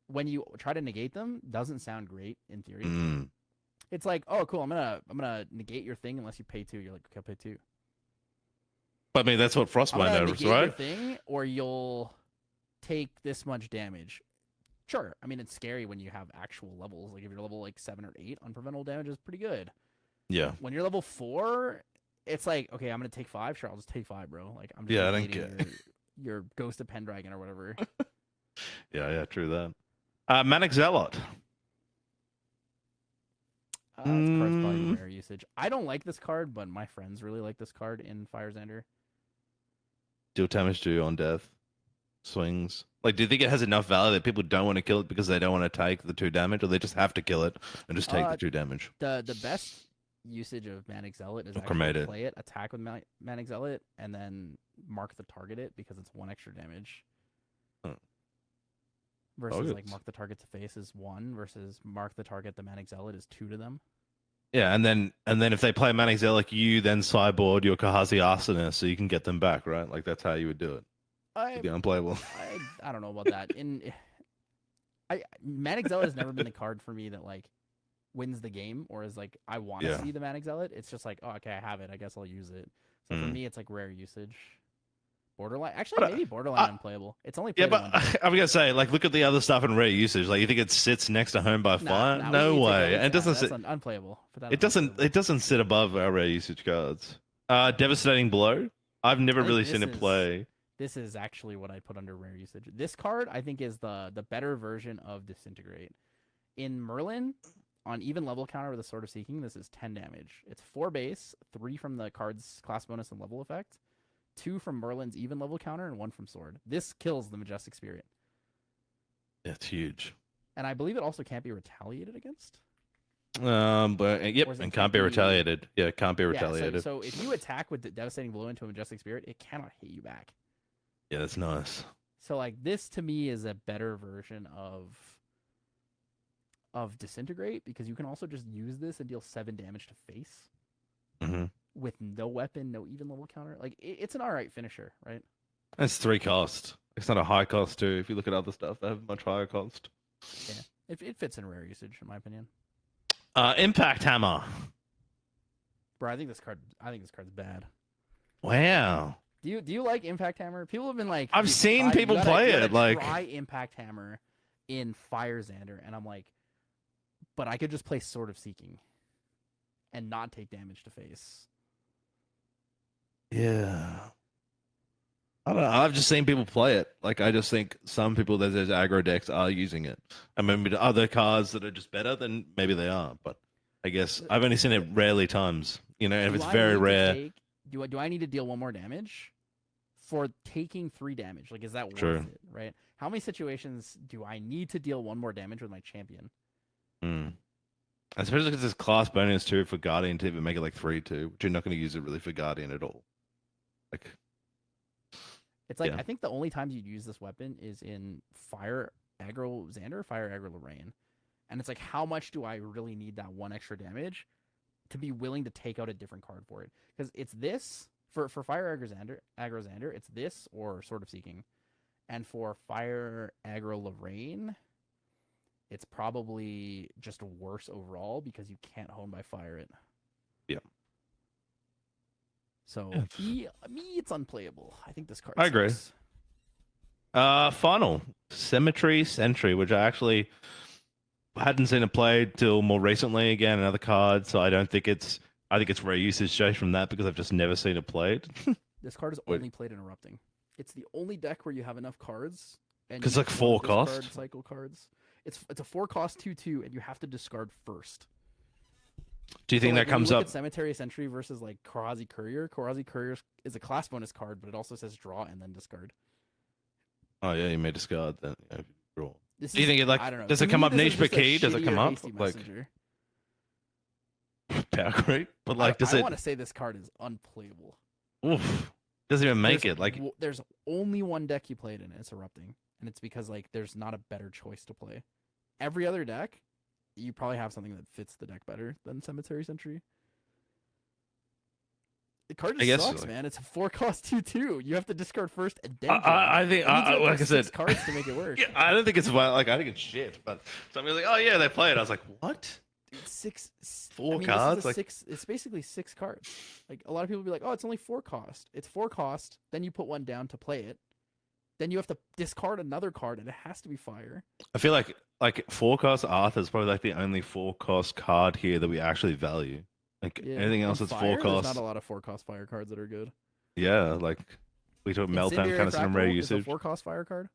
when you try to negate them doesn't sound great in theory. It's like, oh, cool, I'm gonna negate your thing unless you pay 2. You're like, okay, I'll pay 2. But I mean, that's what Frostbind is, right? Your thing, or you'll take this much damage. Sure. I mean, it's scary when you have actual levels. Like if you're level like 7 or 8, unpreventable damage is pretty good. Yeah. When you're level 4, it's like, okay, I'm gonna take 5. Sure, I'll just take 5, bro. Like I'm just I don't get your Ghost of Pendragon or whatever. Yeah, true that. Manic Zealot. This card's probably rare usage. I don't like this card, but my friends really like this card in Fire Xander. Deal damage to you on death. Swings. Like, do you think it has enough value that people don't want to kill it because they don't want to take the 2 damage, or they just have to kill it and just take the 2 damage? The best usage of Manic Zealot is Cremate actually it. play it, attack with Manic Zealot, and then mark the target it because it's 1 extra damage. Huh. Versus like mark the target to face is 1 versus mark the target the Manic Zealot is 2 to them. Yeah, and then if they play Manic Zealot, you then sideboard your Kahazi Arsonist so you can get them back, right? Like that's how you would do it. It'd be unplayable. I don't know about that. Manic Zealot has never been a card for me that like wins the game or is like I want to see the Manic Zealot. It's just like, oh, okay, I have it. I guess I'll use it. So for me, it's like rare usage. Borderline, actually, maybe borderline unplayable. It's only but I'm gonna say, like, look at the other stuff in rare usage. Like, you think it sits next to Home by Fire? No way. And it doesn't sit. Unplayable. It doesn't. It doesn't sit above our rare usage cards. Devastating Blow. I've never really seen it play. This is actually what I put under rare usage. This card, I think, is the better version of Disintegrate. In Merlin, on even level counter with a Sword of Seeking, this is 10 damage. It's 4 base, 3 from the card's class bonus and level effect, 2 from Merlin's even level counter, and 1 from Sword. This kills the Majestic Spirit. It's huge. And I believe it also can't be retaliated against. But yep, and can't be retaliated. Yeah, it can't be retaliated. So if you attack with the Devastating Blow into a Majestic Spirit, it cannot hit you back. Yeah, that's nice. So like this to me is a better version of Disintegrate because you can also just use this and deal 7 damage to face with no weapon, no even level counter. Like it's an alright finisher, right? It's 3 cost. It's not a high cost too. If you look at other stuff, they have much higher cost. Yeah, it fits in rare usage in my opinion. Impact Hammer. Bro, I think this card's bad. Wow. Do you like Impact Hammer? People have been like, I've seen people play it. Like, try Impact Hammer in Fire Xander, and I'm like, but I could just play Sword of Seeking and not take damage to face. Yeah. I don't know. I've just seen people play it. Like, I just think some people that there's aggro decks are using it. And maybe the other cards that are just better, then maybe they are. But I guess I've only seen it rarely times. You know, if it's very rare. Do I need to deal 1 more damage for taking 3 damage? Like, is that worth it, right? How many situations do I need to deal 1 more damage with my champion? Especially because there's class bonus too for Guardian to even make it like 3/2, which you're not going to use it really for Guardian at all. Like, it's like I think the only times you'd use this weapon is in Fire Aggro Xander, Fire Aggro Lorraine, and it's like, how much do I really need that 1 extra damage to be willing to take out a different card for it? Because it's this for Fire Aggro Xander, it's this or Sword of Seeking, and for Fire Aggro Lorraine, it's probably just worse overall because you can't Hone by Fire it. Yeah. So me, it's unplayable. I think this card. I agree. Final Cemetery Sentry, which I actually hadn't seen it played till more recently. Again, another card, so I think it's rare usage straight from that because I've just never seen it played. This card is only played in Erupting. It's the only deck where you have enough cards. Because like 4 cost cycle cards. It's a 4 cost 2/2, and you have to discard first. Do you think that comes up? Cemetery Sentry versus like Karazi Courier. Karazi Courier is a class bonus card, but it also says draw and then discard. Oh yeah, you may discard then. Yeah, draw. Do you think it like? I don't know. Does it come up niche per key? Does it come up like power creep? But like, does it? I want to say this card is unplayable. Oof. Doesn't even make it. Like, there's only 1 deck you played in it. It's Erupting, and it's because like there's not a better choice to play. Every other deck, you probably have something that fits the deck better than Cemetery Sentry. The card just sucks, man. It's a 4 cost 2/2. You have to discard first and then. I think, like I said, cards to make it work. Yeah, I don't think it's like I think it's shit. But somebody's like, oh yeah, they play it. I was like, what? Dude, 4 cards? Like 6. It's basically 6 cards. Like a lot of people be like, oh, it's only 4 cost. It's 4 cost. Then you put 1 down to play it. Then you have to discard another card, and it has to be fire. I feel like 4 cost Arthur is probably like the only 4 cost card here that we actually value. Like anything else that's 4 cost. There's not a lot of 4 cost fire cards that are good. Yeah, like We took Meltdown Incendiary kind of in rare Fractal is a usage. 4-cost fire card.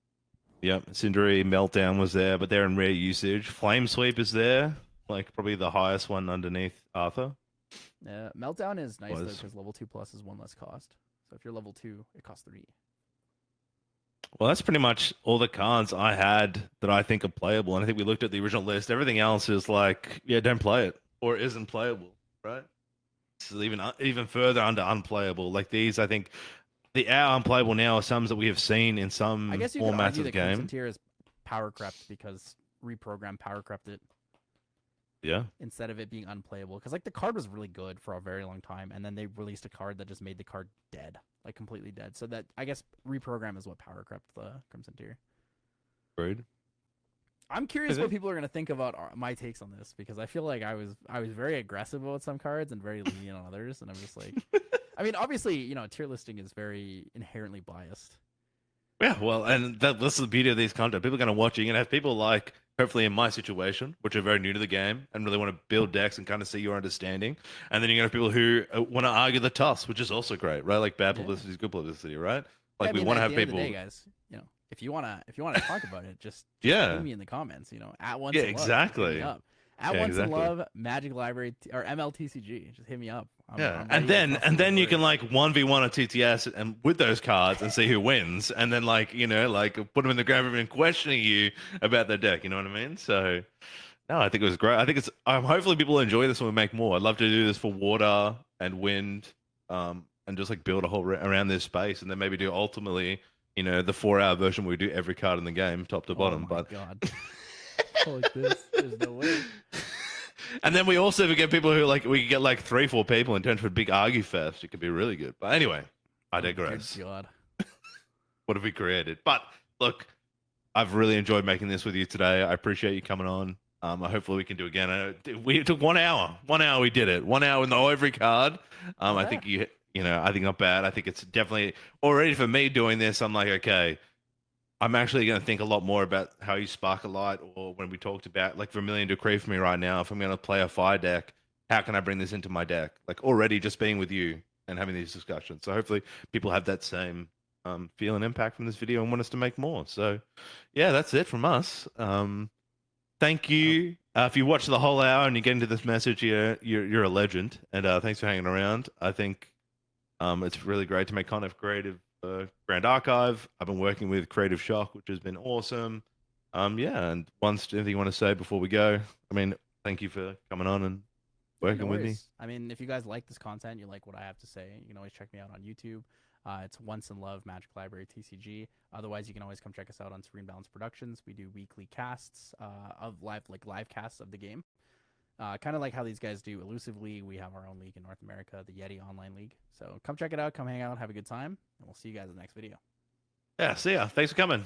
Yep, Cindery Meltdown was there, but they're in rare usage. Flame Sweep is there, like probably the highest one underneath Arthur. Yeah, Meltdown is nice though Was. because level 2 plus is 1 less cost. So if you're level 2, it costs 3. Well, that's pretty much all the cards I had that I think are playable. And I think we looked at the original list. Everything else is like, yeah, don't play it or isn't playable, right? This is even further under unplayable. Like these, I think the our unplayable now are some that we have seen in I some guess you could formats argue of the that Crimson game. Tier is power crept because reprogram power crept it Yeah, instead of it being unplayable. Because like the card was really good for a very long time, and then they released a card that just made the card dead, like completely dead. So that I guess reprogram is what power crept the Crimson Tier. agreed. I'm curious Is what it? people are gonna think about my takes on this because I feel like I was very aggressive about some cards and very lenient on others, and I'm just like, I mean, obviously, tier listing is very inherently biased. Yeah, well, and that's the beauty of these content. People are going to watch it. You're going to have people like, hopefully in my situation, which are very new to the game and really want to build decks and kind of see your understanding. And then you're going to have people who want to argue the toss, which is also great, right? Like bad Yeah. publicity is good publicity, right? Yeah, Like I we mean, want to at have the end people. of the day, guys, if you wanna talk about it, just Yeah. ping me in the comments. At once Yeah, in love, hit exactly. me up. At Yeah, once exactly. in love, Magic Library or MLTCG, just hit me up. Yeah, I'm and ready to then cross those you can words. like 1v1 a TTS and with those cards and see who wins, and then like like put them in the ground and questioning you about their deck. You know what I mean? So no, I think it was great. I think it's hopefully people enjoy this when we make more. I'd love to do this for water and wind, and just like build a whole around this space, and then maybe do ultimately the 4 hour version where we do every card in the game top to Oh bottom. my But god, like this, there's no way. and then we also get people who like we could get like 3-4 people in turn for a big argue fest. It could be really good. But anyway, I Oh, dear digress. God. What have we created? But look, I've really enjoyed making this with you today. I appreciate you coming on. Hopefully we can do it again. We it took 1 hour. 1 hour we did it. 1 hour with no every card. Not I bad. think I think not bad. I think it's definitely already for me doing this. I'm like, okay, I'm actually going to think a lot more about how you spark a light, or when we talked about like Vermilion Decree for me right now. If I'm going to play a fire deck, how can I bring this into my deck? Like already just being with you and having these discussions. So hopefully people have that same feel and impact from this video and want us to make more. So yeah, that's it from us. Thank you. If you watch the whole hour and you get into this message, you're a legend. And thanks for hanging around. I think it's really great to make content for Creative Grand Archive. I've been working with Creative Shock, which has been awesome. Yeah, and anything you want to say before we go? I mean, thank you for coming on and working with me. I mean, if you guys like this content, you like what I have to say, you can always check me out on YouTube. It's Onceinluv Magic Library TCG. Otherwise, you can always come check us out on Serene Balance Productions. We do weekly casts of live casts of the game. Kind of like how these guys do elusively. We have our own league in North America, the Yeti Online League. So come check it out, come hang out, have a good time, and we'll see you guys in the next video. Yeah, see ya. Thanks for coming.